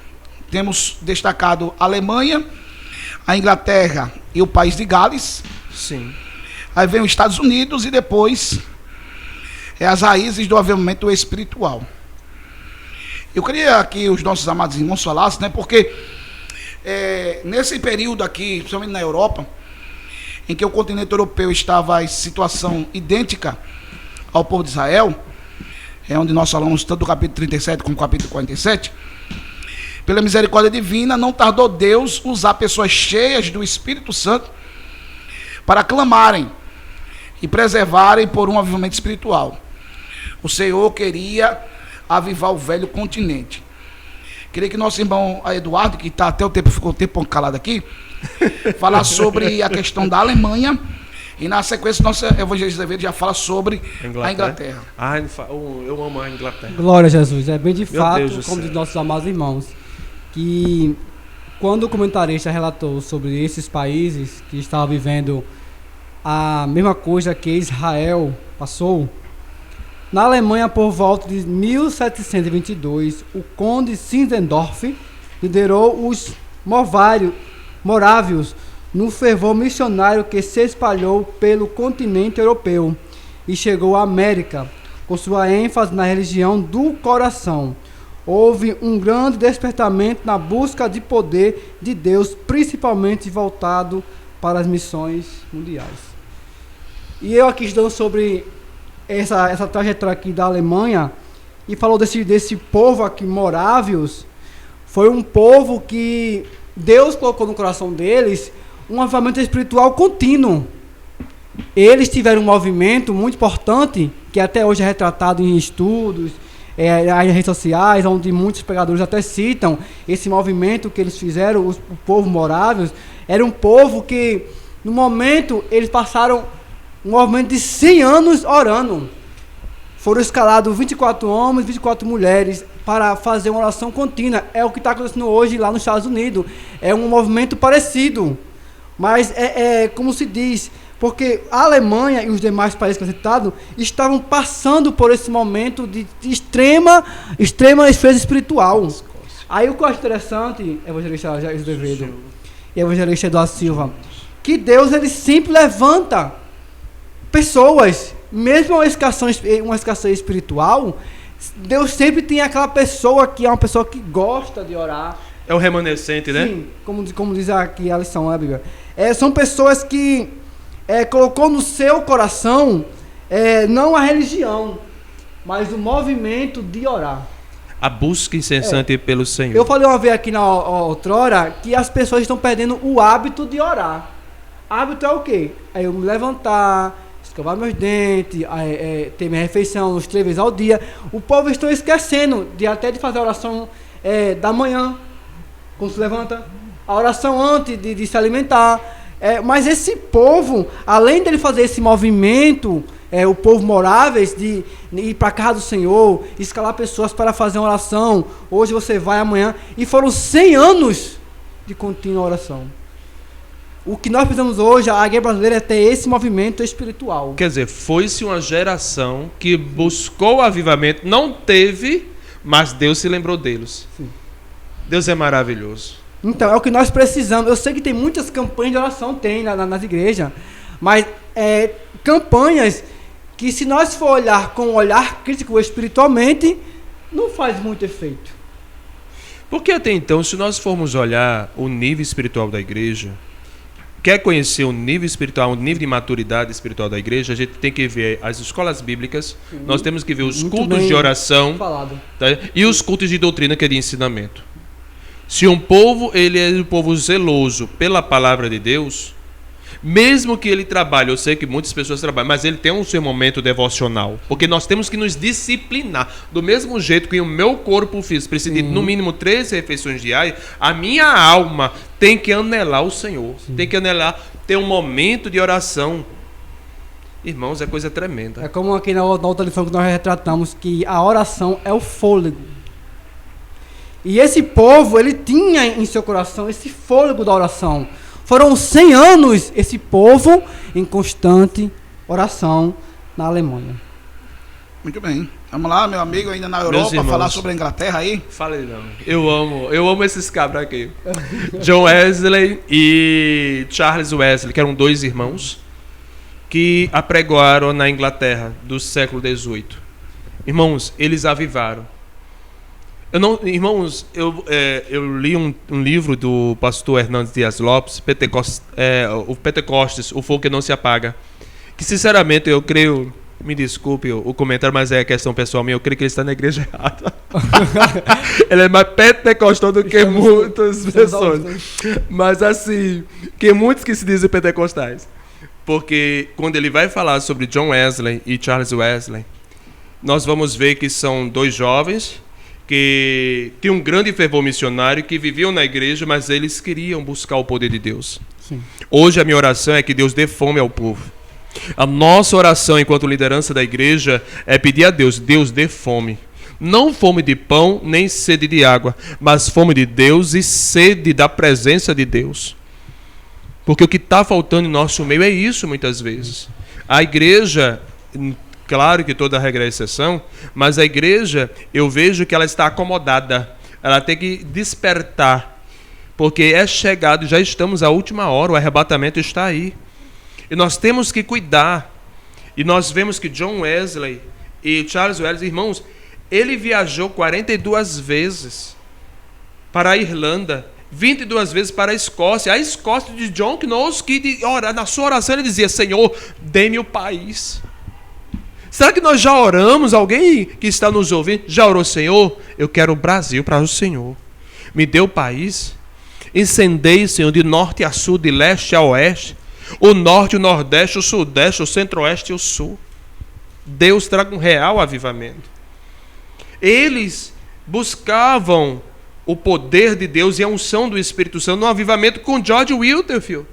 temos destacado a Alemanha, a Inglaterra e o país de Gales. Sim. Aí vem os Estados Unidos e depois as raízes do avivamento espiritual. Eu queria que os nossos amados irmãos falassem, né? Porque nesse período aqui, principalmente na Europa, em que o continente europeu estava em situação idêntica ao povo de Israel, onde nós falamos tanto do capítulo 37 como do capítulo 47, pela misericórdia divina, não tardou Deus usar pessoas cheias do Espírito Santo para clamarem e preservarem por um avivamento espiritual. O Senhor queria avivar o velho continente. Queria que nosso irmão Eduardo, que está ficou um tempo calado aqui, falar sobre a questão da Alemanha. E na sequência, nosso evangelista Azevedo já fala sobre a Inglaterra. Eu amo a Inglaterra. Glória a Jesus. É bem de fato, Deus como diz nossos amados irmãos, que quando o comentarista relatou sobre esses países que estavam vivendo a mesma coisa que Israel passou, na Alemanha, por volta de 1722, o conde Zinzendorf liderou os morávios no fervor missionário que se espalhou pelo continente europeu e chegou à América, com sua ênfase na religião do coração. Houve um grande despertamento na busca de poder de Deus, principalmente voltado para as missões mundiais. E eu aqui estou sobre essa trajetória aqui da Alemanha, e falou desse povo aqui, morávios. Foi um povo que Deus colocou no coração deles um avivamento espiritual contínuo. Eles tiveram um movimento muito importante, que até hoje é retratado em estudos, as redes sociais, onde muitos pregadores até citam esse movimento que eles fizeram, o povo morávios. Era um povo que, no momento, eles passaram um movimento de 100 anos orando. Foram escalados 24 homens, 24 mulheres para fazer uma oração contínua. É o que está acontecendo hoje lá nos Estados Unidos. É um movimento parecido. Mas como se diz, porque a Alemanha e os demais países que eu citado estavam passando por esse momento de extrema defesa espiritual. Aí o que eu acho interessante, evangelista Jair Azevedo e evangelista Eduardo Silva, que Deus ele sempre levanta pessoas, mesmo uma escassez espiritual, Deus sempre tem aquela pessoa que é uma pessoa que gosta de orar. É o remanescente, né? Sim, como diz aqui a lição, a Bíblia. São pessoas que colocou no seu coração não a religião, mas o movimento de orar. a busca incessante pelo Senhor. Eu falei uma vez aqui na outrora que as pessoas estão perdendo o hábito de orar. Hábito é o quê? É eu me levantar, escovar meus dentes, ter minha refeição uns 3 vezes ao dia. O povo está esquecendo até de fazer a oração da manhã, quando se levanta. A oração antes de se alimentar. Mas esse povo, além dele fazer esse movimento, o povo moráveis, de ir para a casa do Senhor, escalar pessoas para fazer uma oração, hoje você vai, amanhã, e foram 100 anos de contínua oração. O que nós precisamos hoje, a igreja brasileira, é ter esse movimento espiritual. Quer dizer, foi-se uma geração que buscou o avivamento, não teve, mas Deus se lembrou deles. Sim. Deus é maravilhoso. Então, é o que nós precisamos. Eu sei que tem muitas campanhas de oração, nas igrejas, mas campanhas que, se nós for olhar com um olhar crítico espiritualmente, não faz muito efeito. Porque até então, se nós formos olhar o nível espiritual da igreja, quer conhecer o nível espiritual, o nível de maturidade espiritual da igreja, a gente tem que ver as escolas bíblicas, nós temos que ver os cultos de oração, tá? E os cultos de doutrina, que é de ensinamento. Se um povo, ele é um povo zeloso pela palavra de Deus, mesmo que ele trabalhe, eu sei que muitas pessoas trabalham, mas ele tem um seu momento devocional, porque nós temos que nos disciplinar, do mesmo jeito que o meu corpo físico precisa de no mínimo 3 refeições diárias, a minha alma tem que anelar o Senhor, tem que anelar ter um momento de oração. Irmãos, é coisa tremenda. É como aqui na outra lição que nós retratamos, que a oração é o fôlego. E esse povo, ele tinha em seu coração esse fôlego da oração. Foram 100 anos esse povo em constante oração na Alemanha. Muito bem. Vamos lá, meu amigo, ainda na Europa, falar sobre a Inglaterra aí. Fala aí, não. Eu amo esses cabras aqui. John Wesley e Charles Wesley, que eram 2 irmãos que apregoaram na Inglaterra do século XVIII. Irmãos, eles avivaram. Irmãos, eu li um livro do pastor Hernandes Dias Lopes, o Pentecostes, o fogo que não se apaga, que sinceramente eu creio, me desculpe o comentário, mas é questão pessoal minha, eu creio que ele está na igreja errada. Ele é mais pentecostal do que muitas pessoas, mas assim, que muitos que se dizem pentecostais, porque quando ele vai falar sobre John Wesley e Charles Wesley, nós vamos ver que são 2 jovens que tinham um grande fervor missionário, que viviam na igreja, mas eles queriam buscar o poder de Deus. Sim. Hoje a minha oração é que Deus dê fome ao povo. A nossa oração enquanto liderança da igreja é pedir a Deus, Deus dê fome. Não fome de pão, nem sede de água, mas fome de Deus e sede da presença de Deus. Porque o que está faltando em nosso meio é isso muitas vezes. A igreja... Claro que toda regra é exceção, mas a igreja, eu vejo que ela está acomodada. Ela tem que despertar, porque é chegado, já estamos à última hora, o arrebatamento está aí. E nós temos que cuidar. E nós vemos que John Wesley e Charles Wesley, irmãos, ele viajou 42 vezes para a Irlanda, 22 vezes para a Escócia. A Escócia de John Knox, que na sua oração ele dizia, Senhor, dê-me o país. Será que nós já oramos? Alguém que está nos ouvindo já orou? Senhor, eu quero o Brasil para o Senhor. Me dê o país. Incendeie, Senhor, de norte a sul, de leste a oeste. O norte, o nordeste, o sudeste, o centro-oeste e o sul. Deus traga um real avivamento. Eles buscavam o poder de Deus e a unção do Espírito Santo no avivamento com George Whitefield.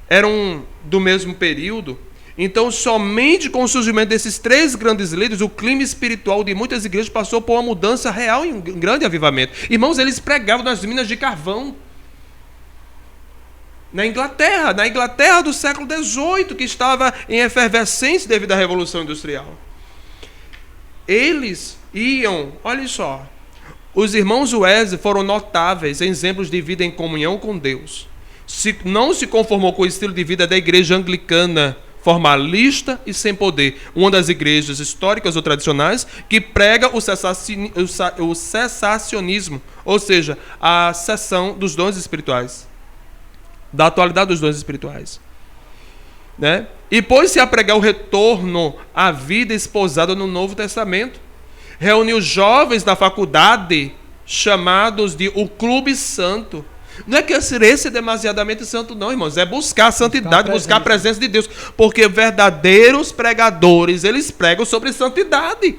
Eram do mesmo período. Então, somente com o surgimento desses 3 grandes líderes, o clima espiritual de muitas igrejas passou por uma mudança real e um grande avivamento. Irmãos, eles pregavam nas minas de carvão. Na Inglaterra do século XVIII, que estava em efervescência devido à Revolução Industrial. Eles iam, olha só, os irmãos Wesley foram notáveis exemplos de vida em comunhão com Deus. Não se conformou com o estilo de vida da igreja anglicana, formalista e sem poder, uma das igrejas históricas ou tradicionais que prega o cessacionismo, ou seja, a cessão dos dons espirituais, da atualidade dos dons espirituais, né? E pôs-se a pregar o retorno à vida esposada no Novo Testamento. reuniu jovens na faculdade, chamados de o Clube Santo. Não é que esse é demasiadamente santo não, irmãos. É buscar a santidade, buscar a presença de Deus. Porque verdadeiros pregadores, eles pregam sobre santidade.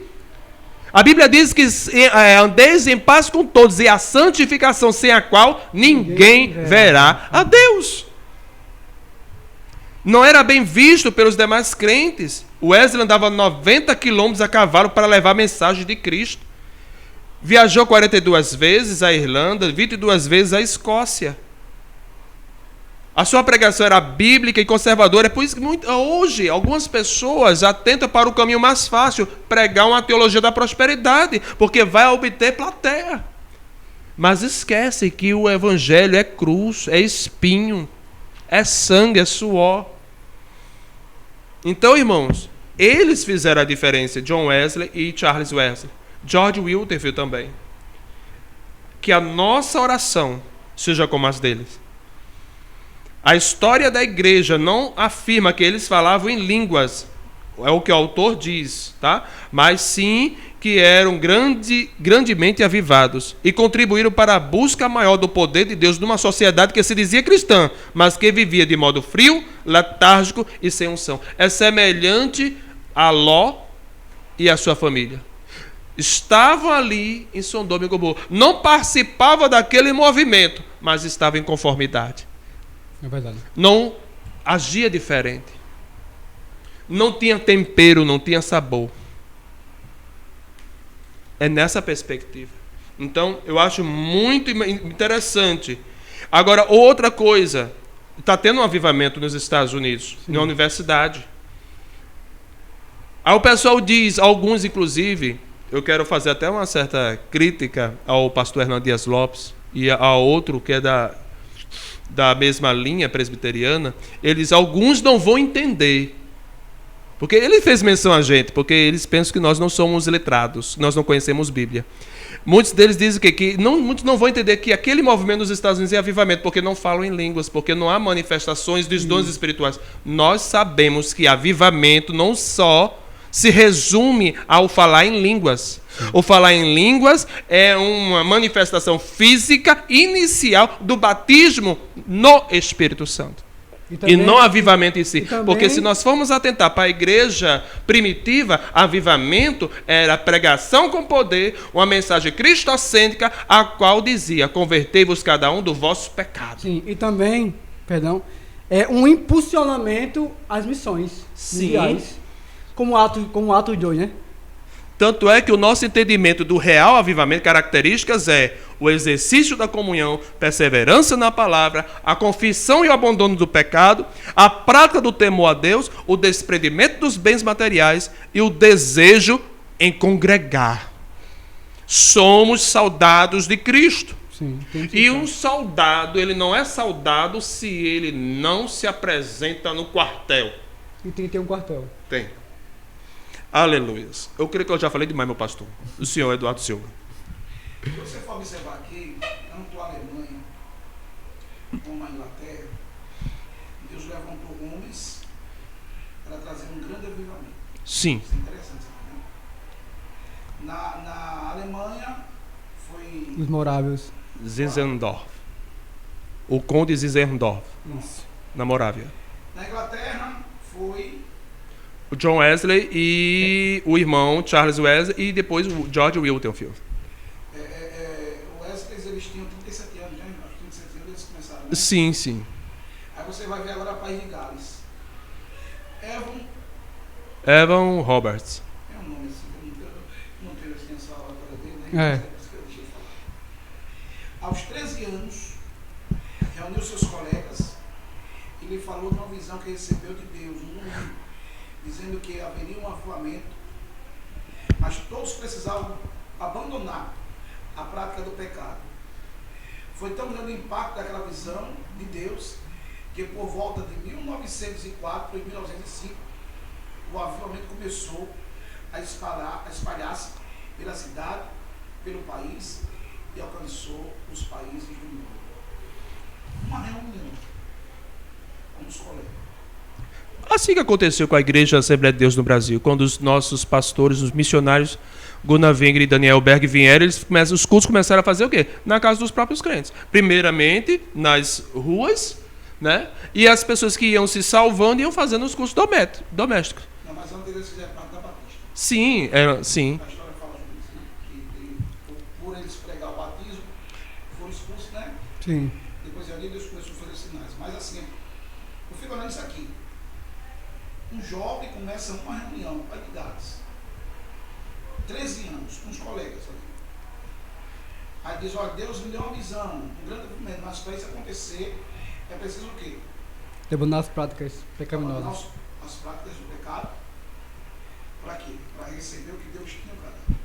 A Bíblia diz que andeis em paz com todos, e a santificação sem a qual ninguém verá a Deus. Não era bem visto pelos demais crentes. Wesley andava 90 quilômetros a cavalo para levar a mensagem de Cristo. Viajou 42 vezes à Irlanda, 22 vezes à Escócia. A sua pregação era bíblica e conservadora. É por isso que hoje algumas pessoas atentam para o caminho mais fácil, pregar uma teologia da prosperidade, porque vai obter plateia. Mas esquece que o evangelho é cruz, é espinho, é sangue, é suor. Então, irmãos, eles fizeram a diferença, John Wesley e Charles Wesley. George Whitefield também. Que a nossa oração seja como as deles. A história da igreja não afirma que eles falavam em línguas, é o que o autor diz, tá? Mas sim que eram grandemente avivados e contribuíram para a busca maior do poder de Deus numa sociedade que se dizia cristã, mas que vivia de modo frio, letárgico e sem unção. É semelhante a Ló e a sua família. Estavam ali em Sodoma e Gomorra. Não participavam daquele movimento, mas estavam em conformidade. É verdade. Não agia diferente. Não tinha tempero, não tinha sabor. É nessa perspectiva. Então, eu acho muito interessante. Agora, outra coisa. Está tendo um avivamento nos Estados Unidos, na universidade. Aí o pessoal diz, alguns inclusive, eu quero fazer até uma certa crítica ao pastor Hernando Dias Lopes e a outro que é da mesma linha presbiteriana. Alguns não vão entender. Porque ele fez menção a gente, porque eles pensam que nós não somos letrados, nós não conhecemos Bíblia. Muitos deles dizem muitos não vão entender que aquele movimento nos Estados Unidos é avivamento, porque não falam em línguas, porque não há manifestações dos dons espirituais. Nós sabemos que avivamento não só se resume ao falar em línguas. O falar em línguas é uma manifestação física inicial do batismo no Espírito Santo. E não avivamento em si. Porque se nós formos atentar para a igreja primitiva, avivamento era pregação com poder, uma mensagem cristocêntrica, a qual dizia: convertei-vos cada um do vosso pecado. Sim, e também, é um impulsionamento às missões mundiais, como o ato de hoje, né? Tanto é que o nosso entendimento do real avivamento, características o exercício da comunhão, perseverança na palavra, a confissão e o abandono do pecado, a prática do temor a Deus, o desprendimento dos bens materiais e o desejo em congregar. Somos soldados de Cristo. Sim, e um soldado, ele não é soldado se ele não se apresenta no quartel. E tem que ter um quartel. Tem. Aleluia. Eu creio que eu já falei demais, meu pastor. O senhor Eduardo Silva. Se você for observar aqui, tanto a Alemanha como a Inglaterra, Deus levantou homens para trazer um grande avivamento. Sim. Isso é interessante. Né? Na Alemanha foi... Os Morávios. Zinzendorf. O conde Zinzendorf. Isso. Na Morávia. Na Inglaterra foi... o John Wesley e o irmão Charles Wesley e depois o George Whitefield. O Wesley, eles tinham 37 anos, né? Acho que 37 anos eles começaram, né? Sim, sim. Aí você vai ver agora o país de Gales. Evan Roberts. É um nome assim, eu não tenho assim essa hora dele, né? Deixa eu falar. Aos 13 anos, reuniu seus colegas e lhe falou de uma visão que recebeu de Deus, dizendo que haveria um avivamento, mas todos precisavam abandonar a prática do pecado. Foi tão grande o impacto daquela visão de Deus, que por volta de 1904 e 1905, o avivamento começou a espalhar-se pela cidade, pelo país, e alcançou os países do mundo. Uma reunião com os colegas. Assim que aconteceu com a Igreja Assembleia de Deus no Brasil, quando os nossos pastores, os missionários, Gunnar Wenger e Daniel Berg vieram, os cultos começaram a fazer o quê? Na casa dos próprios crentes. Primeiramente, nas ruas, né? E as pessoas que iam se salvando iam fazendo os cultos domésticos. Não, mas antes eles fizeram parte da Batista. Sim, sim. A história fala sobre isso, né? Que por eles pregar o batismo, foram expulsos, né? Sim. Depois ali Deus começou a fazer sinais. Mas assim, eu fico olhando isso aqui. Um jovem começa uma reunião, pai de Gades, 13 anos, com os colegas ali. Aí diz, olha, Deus me deu uma visão, um grande movimento, mas para isso acontecer, é preciso o quê? Abandonar as práticas pecaminosas. As práticas do pecado. Para quê? Para receber o que Deus tinha para dar.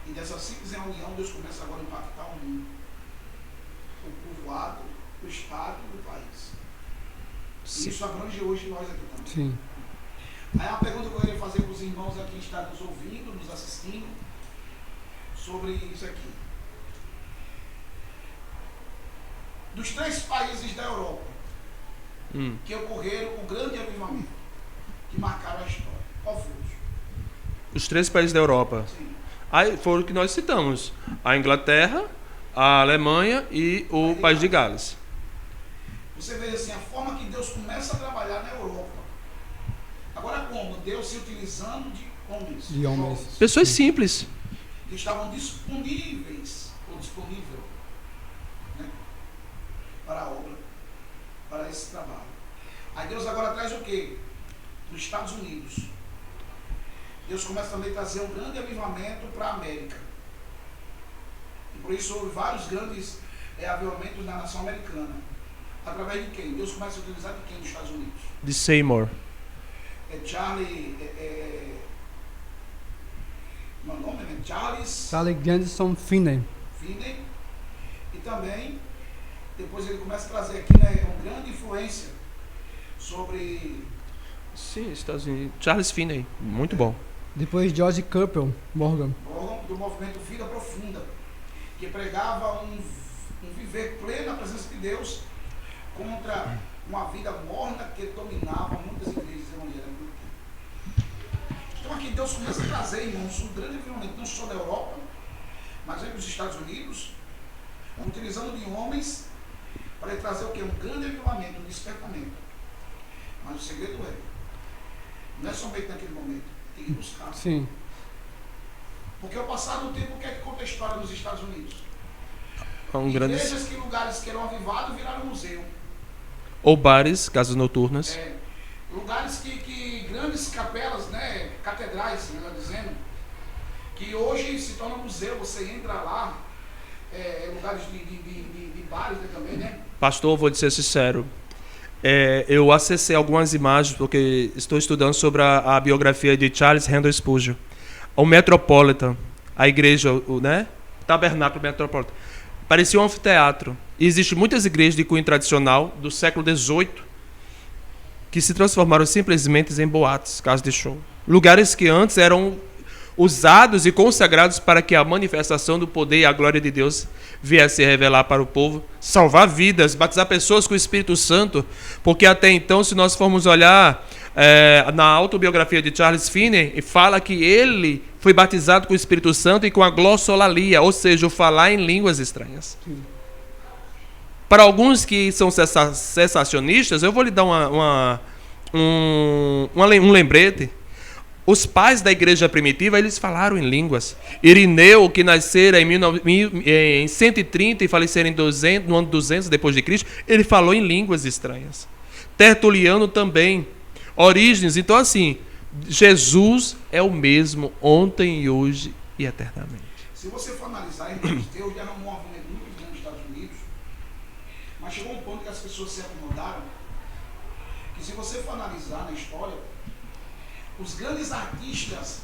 E dessa simples reunião, Deus começa agora a impactar o mundo. O povoado, o estado e o país. E isso abrange hoje nós aqui também. Sim. Aí uma pergunta que eu queria fazer para os irmãos aqui que estão nos ouvindo, nos assistindo, sobre isso aqui. Dos 3 países da Europa que ocorreram o grande avivamento, que marcaram a história, qual foi? Os 3 países da Europa. Sim. Aí foram o que nós citamos: a Inglaterra, a Alemanha e o País de Gales. Você vê assim, a forma que Deus começa a trabalhar na Europa. Agora como? Deus se utilizando de homens. De homens. Jovens, Pessoas simples. que estavam disponíveis, ou disponível, né, para a obra, para esse trabalho. Aí Deus agora traz o quê? Dos Estados Unidos. Deus começa também a trazer um grande avivamento para a América. E por isso houve vários grandes avivamentos na nação americana. Através de quem? Deus começa a utilizar de quem nos Estados Unidos? De Seymour. Charlie... meu nome é Charlie Grandison Finney. E também, depois ele começa a trazer aqui, né, uma grande influência sobre... Sim, Estados Unidos. Charles Finney. Muito bom. Depois George Capel Morgan. do movimento Vida Profunda, que pregava um viver pleno na presença de Deus contra uma vida morna que dominava muitas igrejas evangélicas. Então aqui Deus começa a trazer, irmãos, um grande avivamento, não só da Europa, mas aí dos Estados Unidos, utilizando de homens para ele trazer o quê? Um grande avivamento, um despertamento. Mas o segredo não é somente naquele momento, tem que buscar. Sim. Porque ao passar do tempo, o que é que conta a história nos Estados Unidos? Igrejas que lugares que eram avivados viraram museu. Ou bares, casas noturnas. Lugares que grandes capelas, né, catedrais, melhor dizendo, que hoje se torna museu, você entra lá, lugares de bares, né, também, né? Pastor, vou dizer sincero, eu acessei algumas imagens porque estou estudando sobre a biografia de Charles Haddon Spurgeon. O Metropolitan, a igreja, né? Tabernáculo Metropolitan. Parecia um anfiteatro. E existem muitas igrejas de cunho tradicional do século XVIII que se transformaram simplesmente em boates, casas de show. Lugares que antes eram usados e consagrados para que a manifestação do poder e a glória de Deus viesse se revelar para o povo, salvar vidas, batizar pessoas com o Espírito Santo, porque até então, se nós formos olhar na autobiografia de Charles Finney, fala que ele foi batizado com o Espírito Santo e com a glossolalia, ou seja, o falar em línguas estranhas. Sim. Para alguns que são cessacionistas, eu vou lhe dar um lembrete. Os pais da igreja primitiva, eles falaram em línguas. Irineu, que nascera em 130 e falecera no ano 200 depois de Cristo, ele falou em línguas estranhas. Tertuliano também. Orígenes. Então, assim, Jesus é o mesmo ontem e hoje e eternamente. Se você for analisar, Deus derramou um movimento muito grande nos Estados Unidos, mas chegou um ponto que as pessoas se acomodaram, que se você for analisar na história, os grandes artistas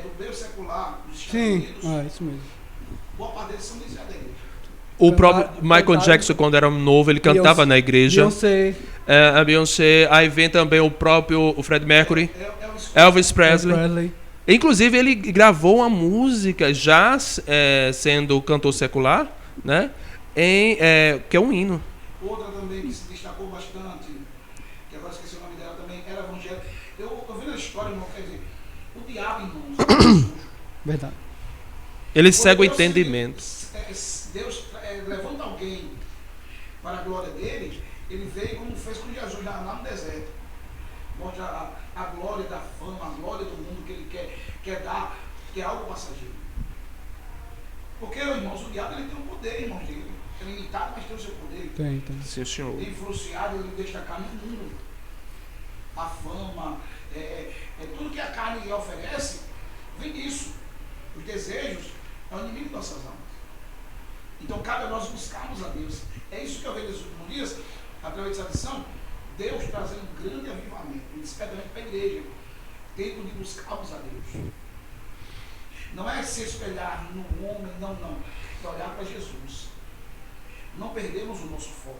do meio secular dos Estados Unidos, isso mesmo. Boa parte deles são de Israel da igreja. O próprio Michael Jackson, quando era novo, ele cantava na igreja. A Beyoncé. Aí vem também o próprio Fred Mercury, Elvis Presley. Inclusive, ele gravou uma música, já sendo cantor secular, né? Que é um hino. Outra também que se destacou bastante, que agora esqueci o história, irmão, quer dizer, o diabo, irmãos, Verdade. Ele cega o entendimento. Deus levanta alguém para a glória dele, ele veio como fez com Jesus lá no deserto. Mostra a glória da fama, a glória do mundo que ele quer dar, que é algo passageiro. Porque, irmãos, o diabo ele tem um poder, irmãos, ele é limitado, mas tem o seu poder. Tem. Sim, senhor. Tem influenciado ele destacar no mundo. A fama, tudo que a carne oferece, vem disso. Os desejos é o inimigo de nossas almas. Então cabe a nós buscarmos a Deus. É isso que eu vejo nesses últimos dias, através dessa lição, Deus trazendo um grande avivamento, um despertamento para a igreja, tempo de buscarmos a Deus. Não é se espelhar no homem, não. É olhar para Jesus. Não perdemos o nosso foco.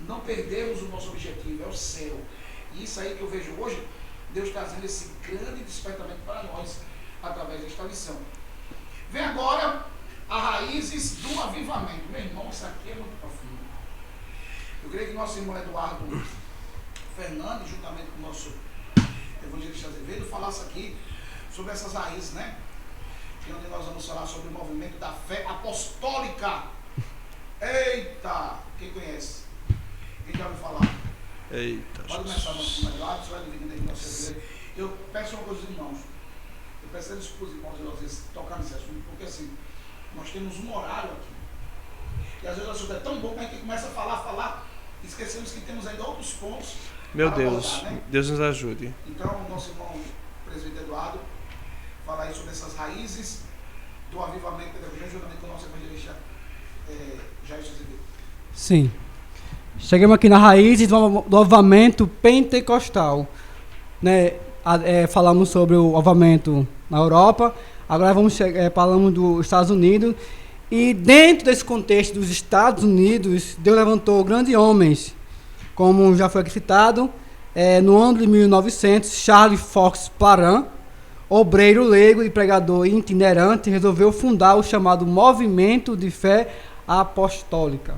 Não perdemos o nosso objetivo, é o céu. E isso aí que eu vejo hoje, Deus trazendo esse grande despertamento para nós, através desta lição. Vem agora as raízes do avivamento. Meu irmão, isso aqui é muito profundo. Eu creio que nosso irmão Eduardo Fernandes, juntamente com o nosso evangelista Azevedo, falasse aqui sobre essas raízes, né? Que onde nós vamos falar sobre o movimento da fé apostólica. Eita! Quem conhece? Quem já ouviu falar? Eita. Pode começar nosso irmão Eduardo, você vai dividindo aí nosso Azevedo. Eu peço uma coisa dos irmãos. Eu peço a desculpa, irmãos, às vezes tocar nesse assunto, porque assim, nós temos um horário aqui. E às vezes o assunto é tão bom que a gente começa a falar, esquecemos que temos ainda outros pontos. Meu Deus, abordar, né? Deus nos ajude. Então, nosso irmão presbítero Eduardo, fala aí sobre essas raízes do avivamento da igreja, juntamente com o nosso evangelista Jair Azevedo. Sim. Chegamos aqui na raízes do avivamento pentecostal. Né? Falamos sobre o avivamento na Europa, agora falamos dos Estados Unidos. E dentro desse contexto dos Estados Unidos, Deus levantou grandes homens, como já foi aqui citado, no ano de 1900, Charles Fox Parham, obreiro leigo e pregador itinerante, resolveu fundar o chamado Movimento de Fé Apostólica,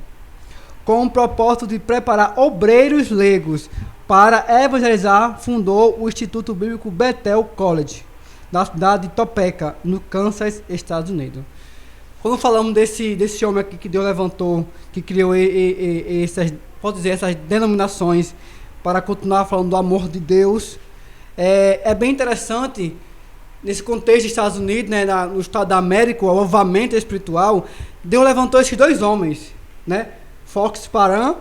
com o propósito de preparar obreiros leigos para evangelizar. Fundou o Instituto Bíblico Bethel College, na cidade de Topeka, no Kansas, Estados Unidos. Quando falamos desse homem aqui que Deus levantou, que criou essas denominações para continuar falando do amor de Deus, é bem interessante, nesse contexto dos Estados Unidos, né, no estado da América, o avivamento espiritual, Deus levantou esses dois homens, né, Fox Parham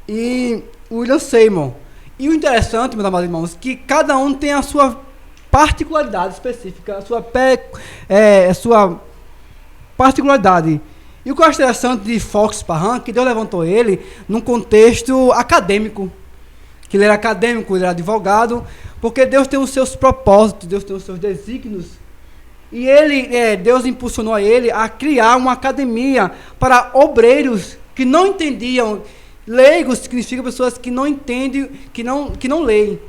e William Seymour. E o interessante, meus amados irmãos, que cada um tem a sua particularidade específica, a sua particularidade. E o que eu acho interessante de Fox Parham, que Deus levantou ele num contexto acadêmico, que ele era acadêmico, ele era advogado, porque Deus tem os seus propósitos, Deus tem os seus desígnios. E Deus impulsionou a ele a criar uma academia para obreiros que não entendiam. Leigos significa pessoas que não entendem, que não leem.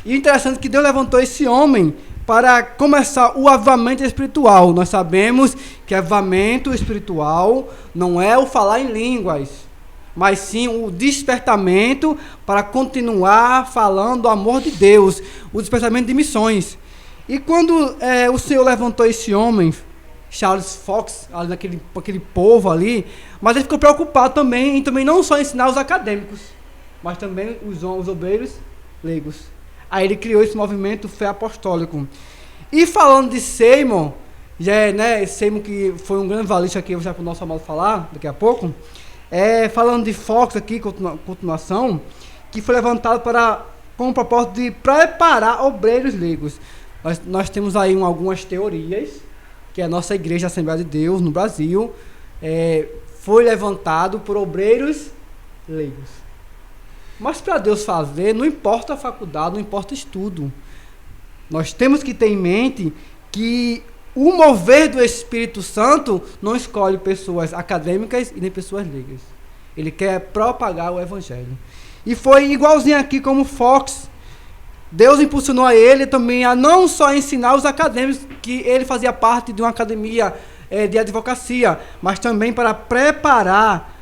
E o interessante é que Deus levantou esse homem para começar o avivamento espiritual. Nós sabemos que avivamento espiritual não é o falar em línguas, mas sim o despertamento para continuar falando do amor de Deus, o despertamento de missões. E quando o Senhor levantou esse homem, Charles Fox, ali aquele povo ali, mas ele ficou preocupado também em não só ensinar os acadêmicos, mas também os obreiros leigos. Aí ele criou esse movimento Fé Apostólico. E falando de Seymour, Seymour que foi um grande evangelista aqui, eu vou já para o nosso amado falar daqui a pouco, falando de Fox aqui, continuação, que foi levantado com o propósito de preparar obreiros leigos. Nós temos aí algumas teorias, que a nossa Igreja Assembleia de Deus no Brasil foi levantado por obreiros leigos. Mas para Deus fazer, não importa a faculdade, não importa estudo. Nós temos que ter em mente que o mover do Espírito Santo não escolhe pessoas acadêmicas e nem pessoas leigas. Ele quer propagar o Evangelho. E foi igualzinho aqui como Fox. Deus impulsionou a ele também a não só ensinar os acadêmicos, que ele fazia parte de uma academia de advocacia, mas também para preparar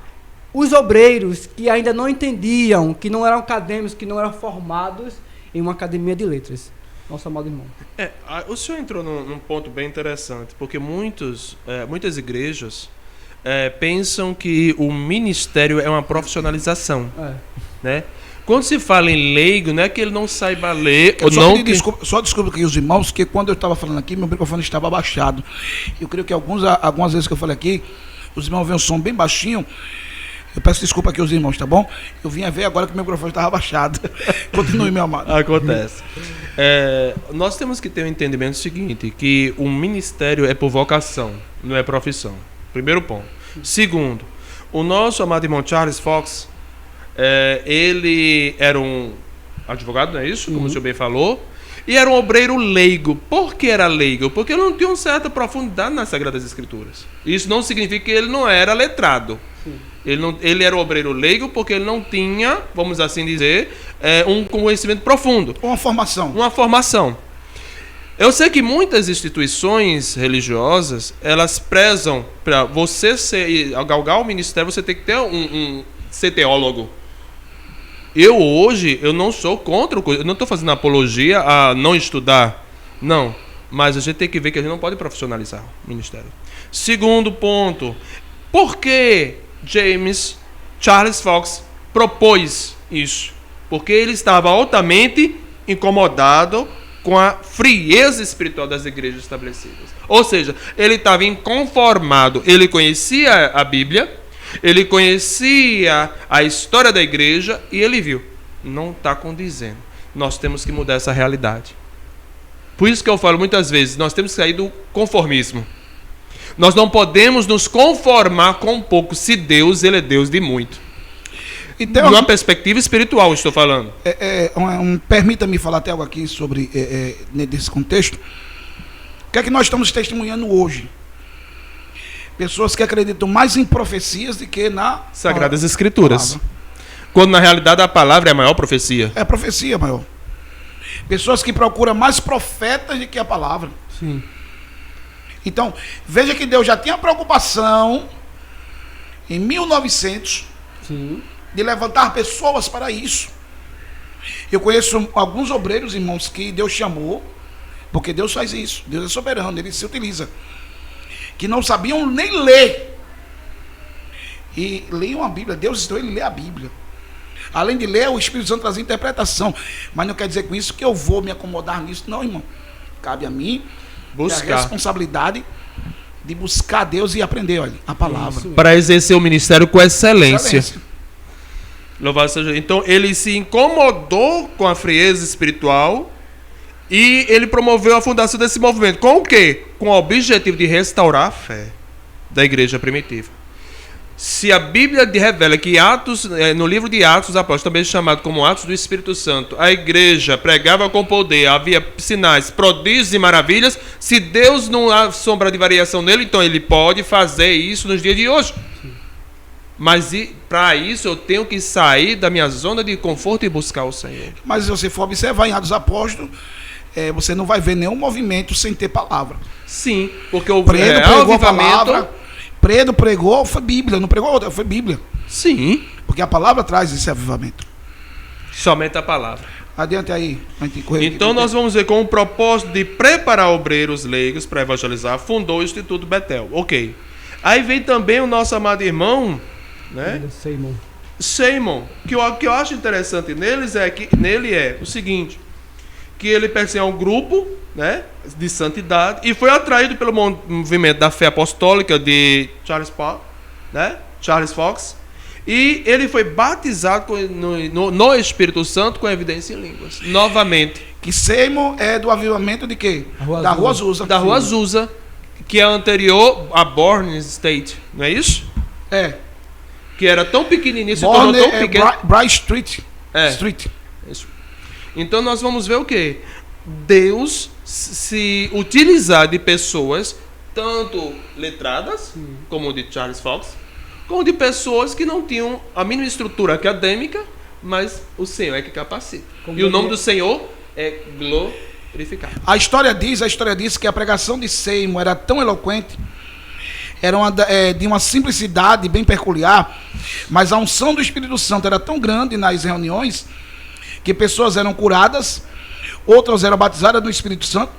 os obreiros que ainda não entendiam, que não eram acadêmicos, que não eram formados em uma academia de letras. Nosso amado irmão. O senhor entrou num ponto bem interessante, porque muitas igrejas pensam que o ministério é uma profissionalização. Né? Quando se fala em leigo, não é que ele não saiba ler ou não. Só desculpa aqui os irmãos, que quando eu estava falando aqui, meu microfone estava abaixado. Eu creio que algumas vezes que eu falei aqui, os irmãos veem um som bem baixinho. Eu peço desculpa aqui aos irmãos, tá bom? Eu vim a ver agora que o meu microfone estava abaixado. Continue, meu amado. Acontece. Nós temos que ter um entendimento seguinte, que o ministério é por vocação, não é profissão. Primeiro ponto. Segundo, o nosso amado irmão Charles Fox, ele era um advogado, não é isso? Como o senhor bem falou. E era um obreiro leigo. Por que era leigo? Porque ele não tinha uma certa profundidade nas Sagradas Escrituras. Isso não significa que ele não era letrado. Ele era um obreiro leigo porque ele não tinha, vamos assim dizer, um conhecimento profundo. Uma formação. Uma formação. Eu sei que muitas instituições religiosas, elas prezam para você galgar o ministério, você tem que ter ser teólogo. Eu não sou contra, eu não estou fazendo apologia a não estudar, não. Mas a gente tem que ver que a gente não pode profissionalizar o ministério. Segundo ponto, por que Charles Fox propôs isso? Porque ele estava altamente incomodado com a frieza espiritual das igrejas estabelecidas. Ou seja, ele estava inconformado. Ele conhecia a Bíblia, ele conhecia a história da igreja e ele viu, não está condizendo. Nós temos que mudar essa realidade. Por isso que eu falo muitas vezes, nós temos que sair do conformismo. Nós não podemos nos conformar com pouco, se Deus, ele é Deus de muito. Então, de uma perspectiva espiritual, estou falando. Permita-me falar até algo aqui sobre nesse contexto. O que é que nós estamos testemunhando hoje? Pessoas que acreditam mais em profecias do que na Sagradas Escrituras. Quando na realidade a palavra é a maior profecia. É a profecia maior. Pessoas que procuram mais profetas do que a palavra. Sim. Então, veja que Deus já tinha preocupação em 1900 de levantar pessoas para isso. Eu conheço alguns obreiros, irmãos, que Deus chamou, porque Deus faz isso. Deus é soberano, ele se utiliza. Que não sabiam nem ler. E leiam a Bíblia. Deus instruiu ele a ler a Bíblia. Além de ler, o Espírito Santo traz interpretação. Mas não quer dizer com isso que eu vou me acomodar nisso. Não, irmão. Cabe a mim a responsabilidade de buscar Deus e aprender, olha, a palavra. Para exercer o ministério com excelência. Louvado seja. Então, ele se incomodou com a frieza espiritual e ele promoveu a fundação desse movimento. Com o quê? Com o objetivo de restaurar a fé da igreja primitiva. Se a Bíblia revela que no livro de Atos dos Apóstolos, também chamado como Atos do Espírito Santo, a igreja pregava com poder, havia sinais, prodígios e maravilhas, se Deus não há sombra de variação nele, então ele pode fazer isso nos dias de hoje. Mas para isso eu tenho que sair da minha zona de conforto e buscar o Senhor. Mas se você for observar em Atos dos Apóstolos, você não vai ver nenhum movimento sem ter palavra. Sim, porque o pregou palavra. Pedro pregou, foi Bíblia, não pregou outra, foi Bíblia. Sim. Porque a palavra traz esse avivamento. Somente a palavra. Adiante aí. Então nós vamos ver, com o propósito de preparar obreiros leigos para evangelizar, fundou o Instituto Betel. Ok. Aí vem também o nosso amado irmão, né? Seymour. Que eu acho interessante nele é o seguinte, que ele pertence a um grupo, né, de santidade, e foi atraído pelo movimento da fé apostólica de Charles Fox, e ele foi batizado no Espírito Santo com evidência em línguas, novamente. Que Seymour é do avivamento de quê? Da Rua Azusa. Da Rua Azusa, que é anterior a Born State, não é isso? É. Que era tão pequenininho, se tornou tão pequeno. Bright Street. Street. Isso. Então nós vamos ver o quê? Deus se utilizar de pessoas tanto letradas, como o de Charles Fox, como de pessoas que não tinham a mínima estrutura acadêmica, mas o Senhor é que capacita. E o nome do Senhor é glorificado. A história diz que a pregação de Seymour era tão eloquente, era de uma simplicidade bem peculiar, mas a unção do Espírito Santo era tão grande nas reuniões, que pessoas eram curadas, outras eram batizadas no Espírito Santo,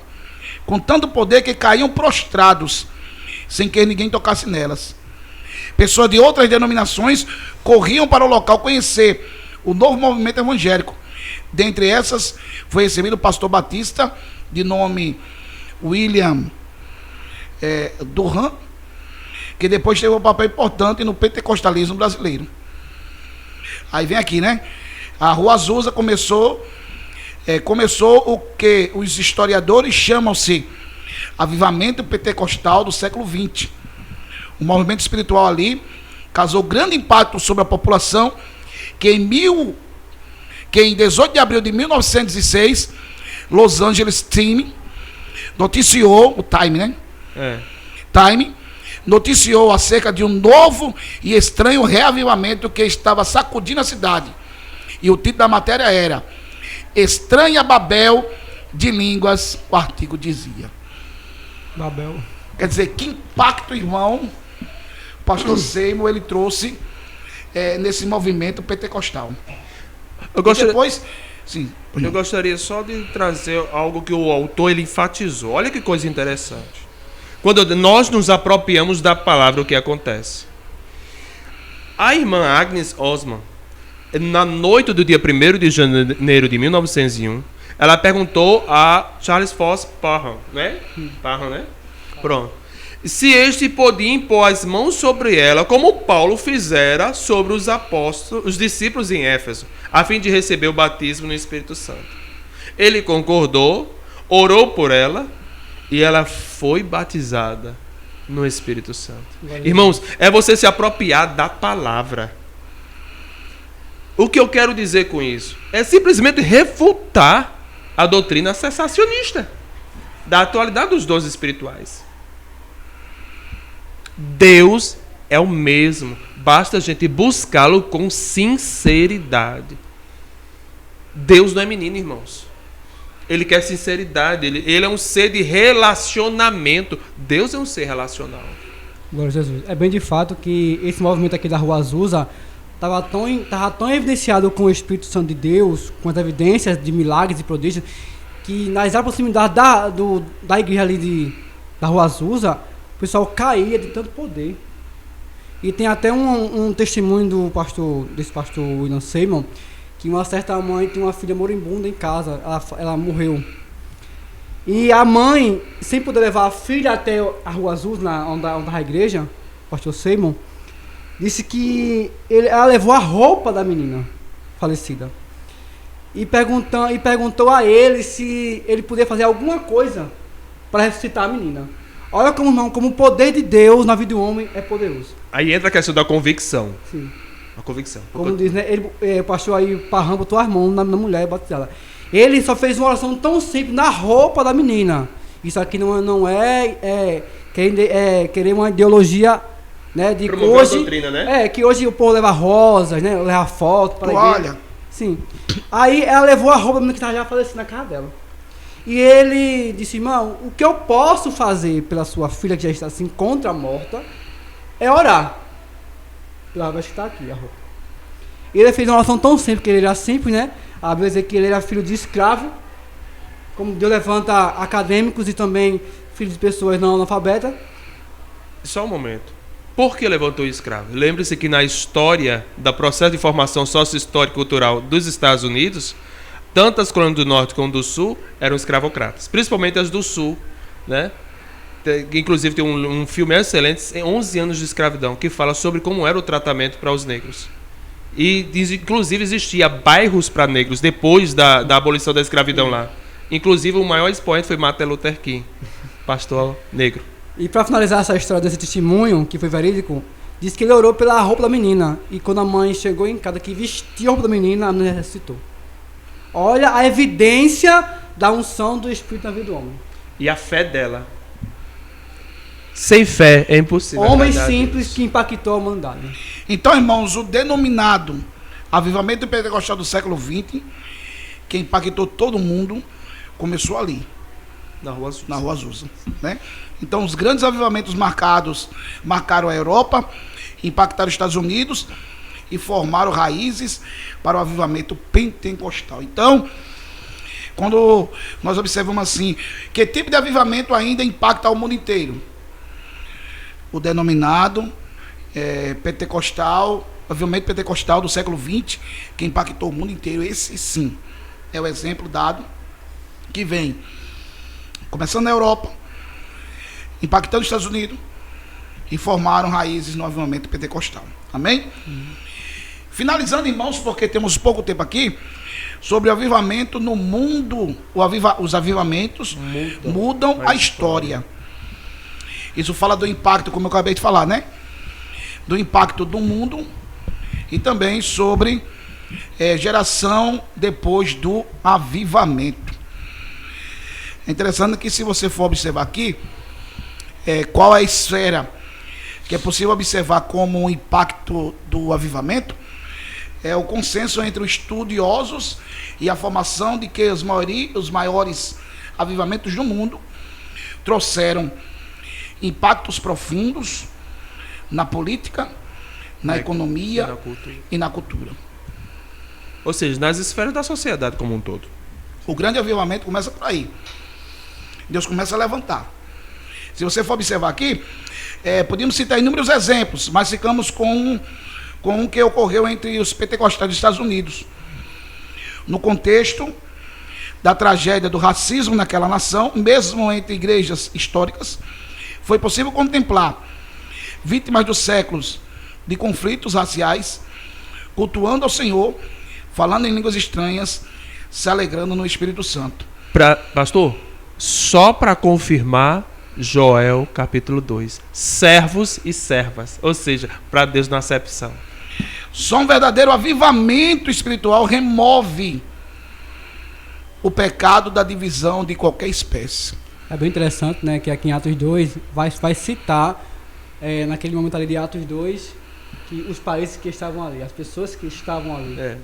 com tanto poder que caíam prostrados, sem que ninguém tocasse nelas. Pessoas de outras denominações corriam para o local conhecer o novo movimento evangélico. Dentre essas, foi recebido o pastor batista, de nome William Durham, que depois teve um papel importante no pentecostalismo brasileiro. Aí vem aqui, né? A Rua Azusa começou o que os historiadores chamam-se avivamento pentecostal do século XX. O movimento espiritual ali causou grande impacto sobre a população, que em 18 de abril de 1906, Los Angeles Times noticiou, o Time, né? Time noticiou acerca de um novo e estranho reavivamento que estava sacudindo a cidade. E o título da matéria era Estranha Babel de Línguas, o artigo dizia. Babel. Quer dizer, que impacto, irmão, o pastor Seymour, ele trouxe nesse movimento pentecostal. Eu gostaria só de trazer algo que o autor ele enfatizou. Olha que coisa interessante. Quando nós nos apropriamos da palavra, o que acontece? A irmã Agnes Osman, na noite do dia 1º de janeiro de 1901, ela perguntou a Charles Foss Parham, né? Pronto. Se este podia impor as mãos sobre ela, como Paulo fizera sobre os apóstolos, os discípulos em Éfeso, a fim de receber o batismo no Espírito Santo. Ele concordou, orou por ela, e ela foi batizada no Espírito Santo. Irmãos, é você se apropriar da palavra. O que eu quero dizer com isso? É simplesmente refutar a doutrina cessacionista da atualidade dos dons espirituais. Deus é o mesmo. Basta a gente buscá-lo com sinceridade. Deus não é menino, irmãos. Ele quer sinceridade. Ele é um ser de relacionamento. Deus é um ser relacional. Glória a Jesus. É bem de fato que esse movimento aqui da Rua Azusa estava tão evidenciado com o Espírito Santo de Deus, com as evidências de milagres e prodígios, que nas proximidades da igreja ali da Rua Azusa, o pessoal caía de tanto poder. E tem até um testemunho desse pastor William Seymour, que uma certa mãe tinha uma filha moribunda em casa, ela morreu. E a mãe, sem poder levar a filha até a Rua Azul, onde a igreja, o pastor Seymour, disse que ela levou a roupa da menina falecida. E perguntou a ele se ele podia fazer alguma coisa para ressuscitar a menina. Olha como o poder de Deus na vida do homem é poderoso. Aí entra a questão da convicção. Sim. A convicção. Como diz, né? O pastor aí, Parham, botou as mãos na mulher e batizou. Ele só fez uma oração tão simples na roupa da menina. Isso aqui não é querer uma ideologia, né, de que hoje, doutrina, né? Que hoje o povo leva rosas, né, leva foto para a igreja. Sim. Aí ela levou a roupa da menina que estava já falecendo na casa dela. E ele disse: irmão, o que eu posso fazer pela sua filha que já se encontra morta é orar. Ela vai estar aqui a roupa. E ele fez uma oração tão simples, que ele era simples, né? A Bíblia diz que ele era filho de escravo. Como Deus levanta acadêmicos e também filhos de pessoas não analfabetas. Só um momento. Por que levantou o escravo? Lembre-se que na história do processo de formação sócio-histórico e cultural dos Estados Unidos, tanto as colônias do Norte como do Sul eram escravocratas. Principalmente as do Sul, né? Inclusive tem um filme excelente, 11 anos de escravidão, que fala sobre como era o tratamento para os negros. E inclusive existia bairros para negros depois da abolição da escravidão lá. Inclusive o maior expoente foi Martin Luther King, pastor negro. E para finalizar essa história desse testemunho, que foi verídico, diz que ele orou pela roupa da menina. E quando a mãe chegou em casa que vestiu a roupa da menina, a menina ressuscitou. Olha a evidência da unção do Espírito na vida do homem. E a fé dela. Sem fé é impossível. Homem simples que impactou a humanidade. Então, irmãos, o denominado avivamento pentecostal do século XX, que impactou todo mundo, começou ali. Na Rua Azusa. Né? Então, os grandes avivamentos marcaram a Europa, impactaram os Estados Unidos e formaram raízes para o avivamento pentecostal. Então, quando nós observamos assim, que tipo de avivamento ainda impacta o mundo inteiro? O denominado pentecostal, avivamento pentecostal do século XX, que impactou o mundo inteiro. Esse sim é o exemplo dado, que vem começando na Europa, impactando os Estados Unidos, e formaram raízes no avivamento pentecostal. Amém? Finalizando, irmãos, porque temos pouco tempo aqui, sobre o avivamento no mundo. Os avivamentos mudam a história. Isso fala do impacto, como eu acabei de falar, né? Do impacto do mundo e também sobre geração depois do avivamento. É interessante que, se você for observar aqui, qual é a esfera que é possível observar como um impacto do avivamento, é o consenso entre os estudiosos e a formação de que os maiores avivamentos do mundo trouxeram impactos profundos na política, na economia e na cultura. Ou seja, nas esferas da sociedade como um todo. O grande avivamento começa por aí. Deus começa a levantar. Se você for observar aqui, podemos citar inúmeros exemplos, mas ficamos com um que ocorreu entre os pentecostais dos Estados Unidos. No contexto da tragédia do racismo naquela nação, mesmo entre igrejas históricas, foi possível contemplar vítimas dos séculos de conflitos raciais, cultuando ao Senhor, falando em línguas estranhas, se alegrando no Espírito Santo. Pastor, só para confirmar, Joel capítulo 2, servos e servas, ou seja, para Deus na acepção. Só um verdadeiro avivamento espiritual remove o pecado da divisão de qualquer espécie. É bem interessante, né, que aqui em Atos 2 vai citar, naquele momento ali de Atos 2, que os países que estavam ali, as pessoas que estavam ali.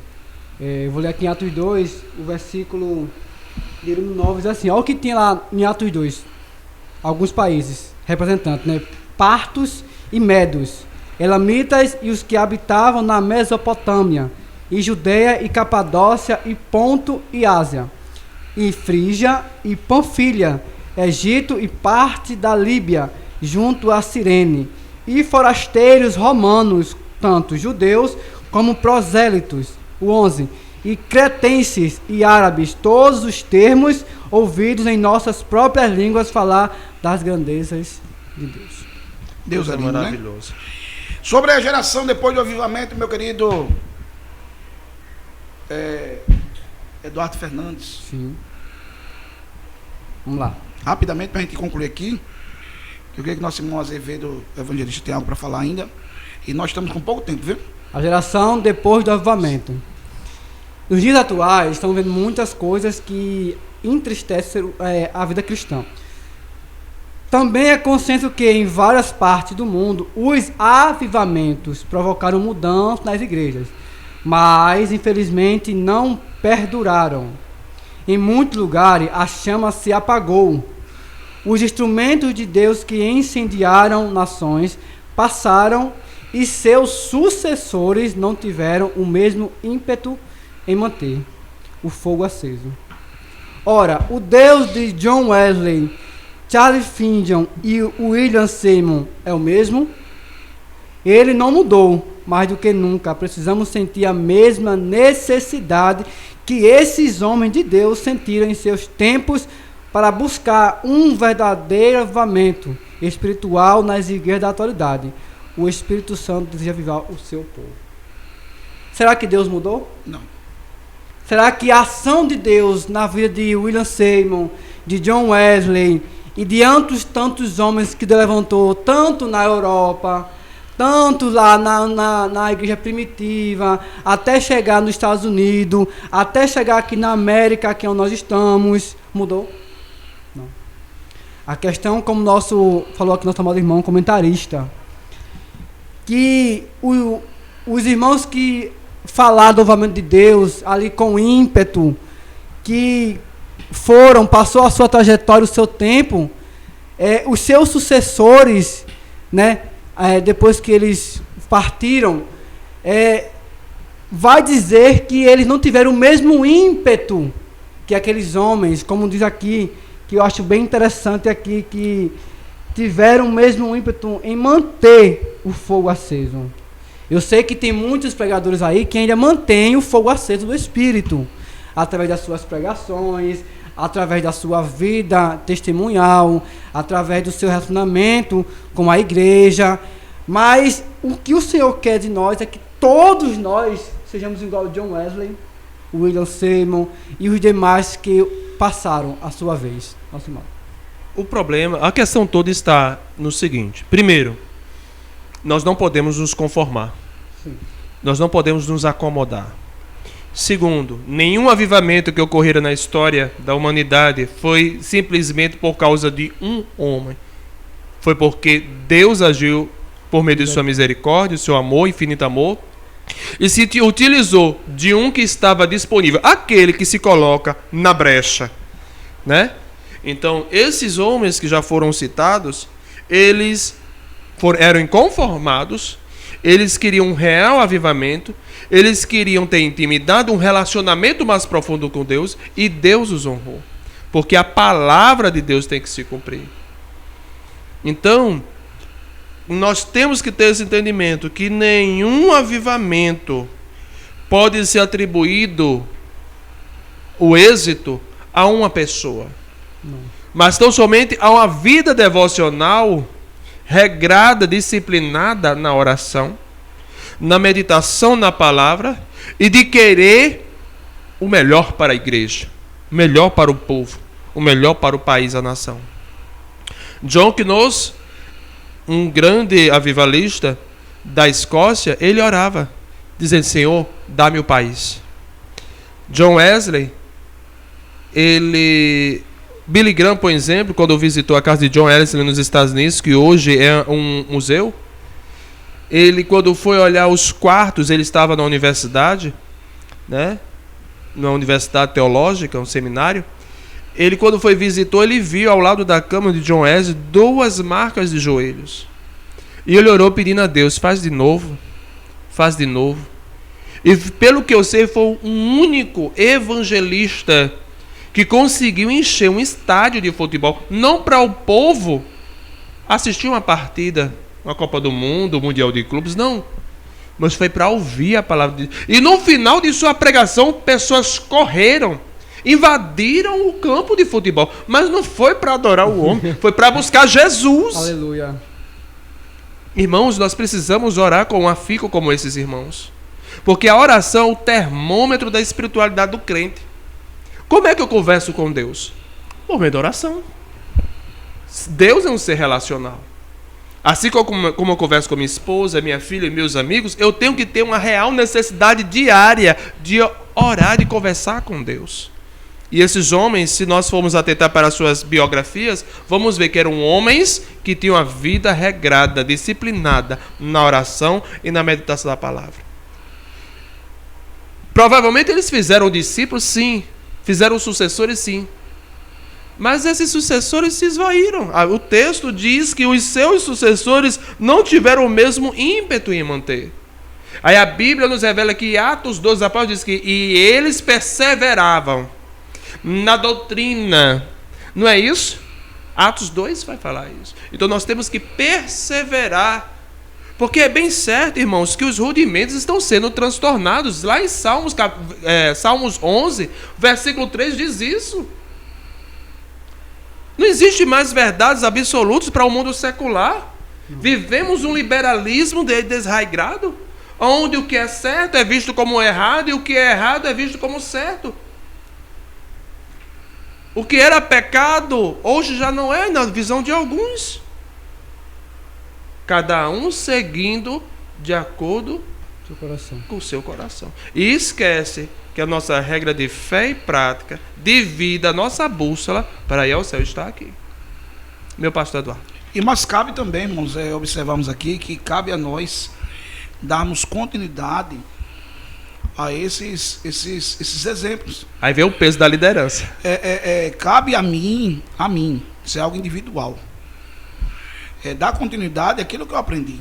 Eu vou ler aqui em Atos 2, o versículo de 9, diz assim: olha o que tinha lá em Atos 2, alguns países representantes, né, partos e medos, elamitas e os que habitavam na Mesopotâmia, e Judeia e Capadócia e Ponto e Ásia, e Frígia e Panfilha, Egito e parte da Líbia, junto a Cirene, e forasteiros romanos, tanto judeus como prosélitos. O 11. E cretenses e árabes, todos os termos ouvidos em nossas próprias línguas falar das grandezas de Deus. Deus é lindo, maravilhoso. Né? Sobre a geração depois do avivamento, meu querido Eduardo Fernandes. Sim. Vamos lá. Rapidamente, para a gente concluir aqui, eu creio que nosso irmão Azevedo, evangelista, tem algo para falar ainda. E nós estamos com pouco tempo, viu? A geração depois do avivamento. Nos dias atuais, estamos vendo muitas coisas que entristecem a vida cristã. Também é consenso que em várias partes do mundo, os avivamentos provocaram mudanças nas igrejas, mas infelizmente não perduraram. Em muitos lugares, a chama se apagou. Os instrumentos de Deus que incendiaram nações passaram e seus sucessores não tiveram o mesmo ímpeto em manter o fogo aceso. Ora, o Deus de John Wesley, Charles Spurgeon e William Seymour é o mesmo? Ele não mudou. Mais do que nunca, precisamos sentir a mesma necessidade que esses homens de Deus sentiram em seus tempos para buscar um verdadeiro avivamento espiritual nas igrejas da atualidade. O Espírito Santo deseja avivar o seu povo. Será que Deus mudou? Não. Será que a ação de Deus na vida de William Seymour, de John Wesley e de tantos homens que Deus levantou, tanto na Europa, tanto lá na igreja primitiva, até chegar nos Estados Unidos, até chegar aqui na América, aqui onde nós estamos, mudou? Não. A questão, como falou aqui nosso amado irmão comentarista, que os irmãos que falaram do avivamento de Deus, ali com ímpeto, que passou a sua trajetória, o seu tempo, os seus sucessores, né, depois que eles partiram, vai dizer que eles não tiveram o mesmo ímpeto que aqueles homens, como diz aqui, que eu acho bem interessante aqui, que tiveram o mesmo ímpeto em manter o fogo aceso. Eu sei que tem muitos pregadores aí que ainda mantêm o fogo aceso do Espírito, através das suas pregações, através da sua vida testemunhal, através do seu relacionamento com a igreja. Mas o que o Senhor quer de nós é que todos nós sejamos igual a John Wesley, William Seymour e os demais que passaram a sua vez. Nosso irmão. O problema, a questão toda está no seguinte. Primeiro, nós não podemos nos conformar. Sim. Nós não podemos nos acomodar. Segundo, nenhum avivamento que ocorrera na história da humanidade foi simplesmente por causa de um homem. Foi porque Deus agiu por meio de sua misericórdia, seu amor, infinito amor, e se utilizou de um que estava disponível, aquele que se coloca na brecha, né? Então, esses homens que já foram citados, eles eram inconformados, eles queriam um real avivamento, eles queriam ter intimidade, um relacionamento mais profundo com Deus, e Deus os honrou, porque a palavra de Deus tem que se cumprir. Então, nós temos que ter esse entendimento que nenhum avivamento pode ser atribuído o êxito a uma pessoa. Não. Mas tão somente a uma vida devocional regrada, disciplinada na oração, na meditação na palavra e de querer o melhor para a igreja, o melhor para o povo, o melhor para o país, a nação. John Knox, um grande avivalista da Escócia, ele orava, dizendo: Senhor, dá-me o país. John Wesley, Billy Graham, por exemplo, quando visitou a casa de John Wesley nos Estados Unidos, que hoje é um museu, ele, quando foi olhar os quartos, ele estava na universidade, né? Na universidade teológica, um seminário. Ele, quando foi visitou, ele viu ao lado da cama de John Wesley 2 marcas de joelhos. E ele orou pedindo a Deus: faz de novo, faz de novo. E pelo que eu sei, foi um único evangelista que conseguiu encher um estádio de futebol, não para o povo assistir uma partida, uma Copa do Mundo, Mundial de Clubes, não. Mas foi para ouvir a palavra de Deus. E no final de sua pregação, pessoas correram, invadiram o campo de futebol, mas não foi para adorar o homem, foi para buscar Jesus. Aleluia. Irmãos, nós precisamos orar com afinco como esses irmãos, porque a oração é o termômetro da espiritualidade do crente. Como é que eu converso com Deus? Por meio da oração. Deus é um ser relacional. Assim como eu converso com minha esposa, minha filha e meus amigos, eu tenho que ter uma real necessidade diária de orar, de conversar com Deus. E esses homens, se nós formos atentar para as suas biografias, vamos ver que eram homens que tinham a vida regrada, disciplinada na oração e na meditação da palavra. Provavelmente eles fizeram discípulos, sim. Fizeram sucessores, sim. Mas esses sucessores se esvaíram. O texto diz que os seus sucessores não tiveram o mesmo ímpeto em manter. Aí a Bíblia nos revela que Atos 2 Apóstolos diz que e eles perseveravam na doutrina. Não é isso? Atos 2 vai falar isso. Então nós temos que perseverar. Porque é bem certo, irmãos, que os rudimentos estão sendo transtornados. Lá em Salmos 11, versículo 3 diz isso. Não existe mais verdades absolutas para o mundo secular. Vivemos um liberalismo desraigado, onde o que é certo é visto como errado e o que é errado é visto como certo. O que era pecado, hoje já não é, na visão de alguns. Cada um seguindo de acordo com o seu coração. E esquece que a nossa regra de fé e prática, de vida, a nossa bússola para ir ao céu está aqui. Meu pastor Eduardo. E mas cabe também, irmãos, observamos aqui que cabe a nós darmos continuidade a esses exemplos. Aí vem o peso da liderança. Cabe a mim, isso é algo individual. Dar continuidade àquilo que eu aprendi.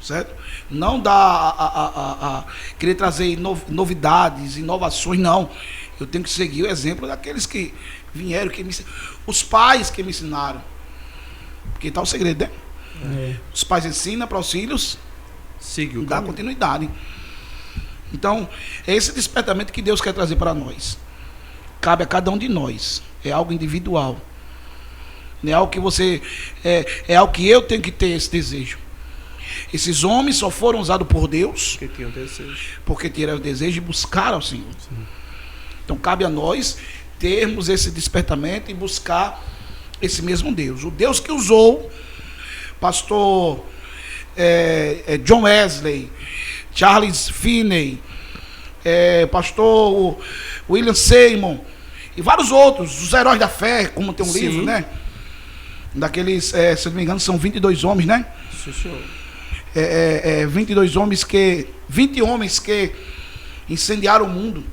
certo? Não dá querer trazer novidades, inovações, não. Eu tenho que seguir o exemplo daqueles que vieram, os pais que me ensinaram. Porque está o segredo, né? Os pais ensinam para os filhos dar continuidade. Então, é esse despertamento que Deus quer trazer para nós. Cabe a cada um de nós. É algo individual. Não é algo que você... É algo que eu tenho que ter esse desejo. Esses homens só foram usados por Deus porque tiveram o desejo de buscar ao Senhor. Sim. Então, cabe a nós termos esse despertamento e buscar esse mesmo Deus. O Deus que usou pastor John Wesley, Charles Finney, pastor William Seymour e vários outros, os heróis da fé, como tem um livro, né? Daqueles, se não me engano, são 22 homens, né? Sim, senhor. 22 homens 20 homens que incendiaram o mundo.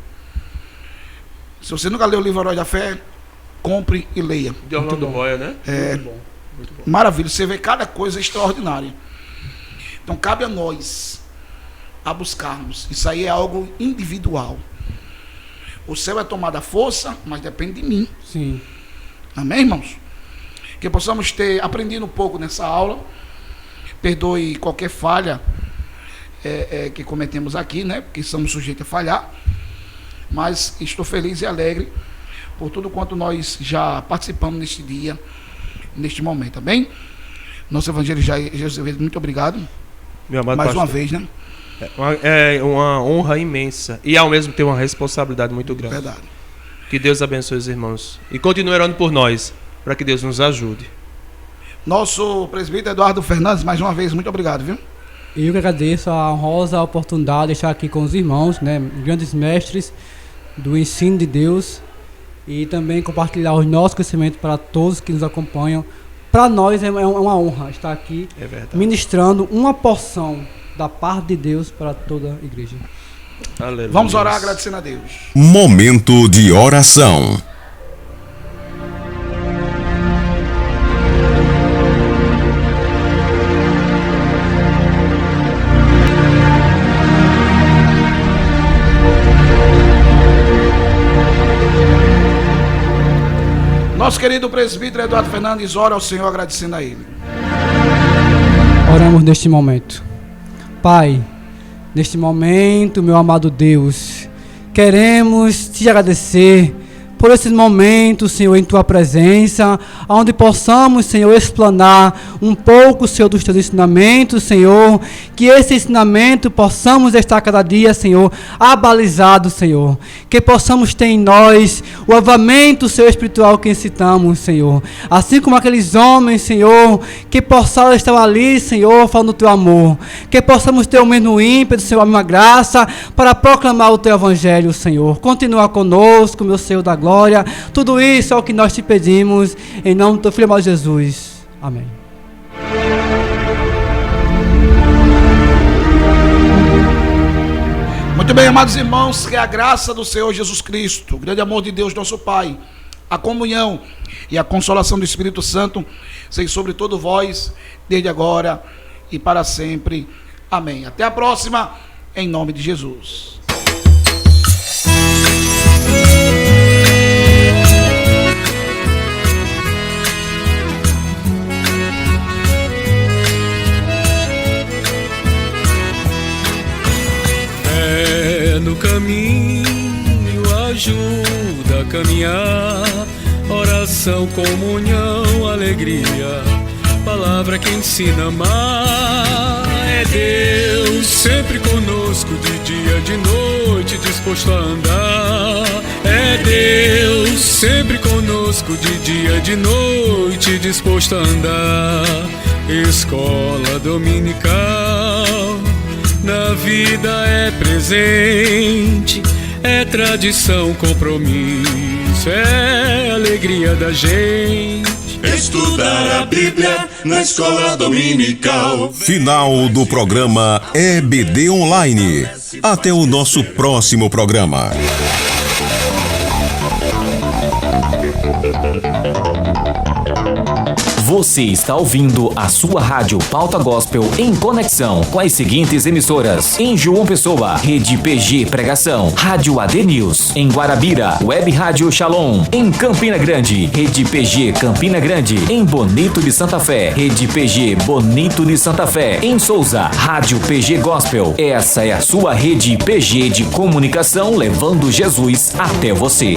Se você nunca leu o livro Herói da Fé, compre e leia. De Orlando Boia, né? Muito bom. Muito bom. Maravilha, você vê cada coisa extraordinária. Então cabe a nós a buscarmos. Isso aí é algo individual. O céu é tomado à força, mas depende de mim. Sim. Amém, irmãos? Que possamos ter aprendido um pouco nessa aula. Perdoe qualquer falha que cometemos aqui, né? Porque somos sujeitos a falhar. Mas estou feliz e alegre por tudo quanto nós já participamos neste dia, neste momento, amém? Nosso evangelho já Jesus, muito obrigado. Meu amado mais pastor, uma vez, né? É uma honra imensa e ao mesmo tempo uma responsabilidade muito grande. Verdade. Que Deus abençoe os irmãos e continue orando por nós, para que Deus nos ajude. Nosso presbítero Eduardo Fernandes, mais uma vez, muito obrigado, viu? Eu que agradeço a honrosa oportunidade de estar aqui com os irmãos, né? Grandes mestres do ensino de Deus, e também compartilhar os nossos conhecimentos para todos que nos acompanham. Para nós é uma honra estar aqui ministrando uma porção da parte de Deus para toda a igreja. Aleluia. Vamos orar agradecendo a Deus. Momento de oração. Nosso querido presbítero Eduardo Fernandes ora ao Senhor agradecendo a Ele. Oramos neste momento. Pai, neste momento, meu amado Deus, queremos te agradecer por esses momentos, Senhor, em Tua presença, onde possamos, Senhor, explanar um pouco, Senhor, dos Teus ensinamentos, Senhor, que esse ensinamento possamos estar cada dia, Senhor, abalizados, Senhor, que possamos ter em nós o avamento, Senhor, espiritual que incitamos, Senhor, assim como aqueles homens, Senhor, que possam estar ali, Senhor, falando do Teu amor, que possamos ter o mesmo ímpeto, Senhor, a mesma graça, para proclamar o Teu Evangelho, Senhor. Continua conosco, meu Senhor da glória. Tudo isso é o que nós te pedimos, em nome do Teu Filho amado Jesus. Amém. Muito bem, amados irmãos, que a graça do Senhor Jesus Cristo, o grande amor de Deus, nosso Pai, a comunhão e a consolação do Espírito Santo seja sobre todo vós, desde agora e para sempre. Amém. Até a próxima, em nome de Jesus. No caminho ajuda a caminhar, oração, comunhão, alegria, palavra que ensina a amar. É Deus sempre conosco, de dia, de noite, disposto a andar. É Deus sempre conosco, de dia, de noite, disposto a andar. Escola dominical, na vida é presente, é tradição, compromisso, é alegria da gente. Estudar a Bíblia na escola dominical. Final do programa EBD Online. Até o nosso próximo programa. Você está ouvindo a sua rádio Pauta Gospel em conexão com as seguintes emissoras: em João Pessoa, Rede PG Pregação, Rádio AD News; em Guarabira, Web Rádio Shalom; em Campina Grande, Rede PG Campina Grande; em Bonito de Santa Fé, Rede PG Bonito de Santa Fé; em Souza, Rádio PG Gospel. Essa é a sua rede PG de comunicação, levando Jesus até você.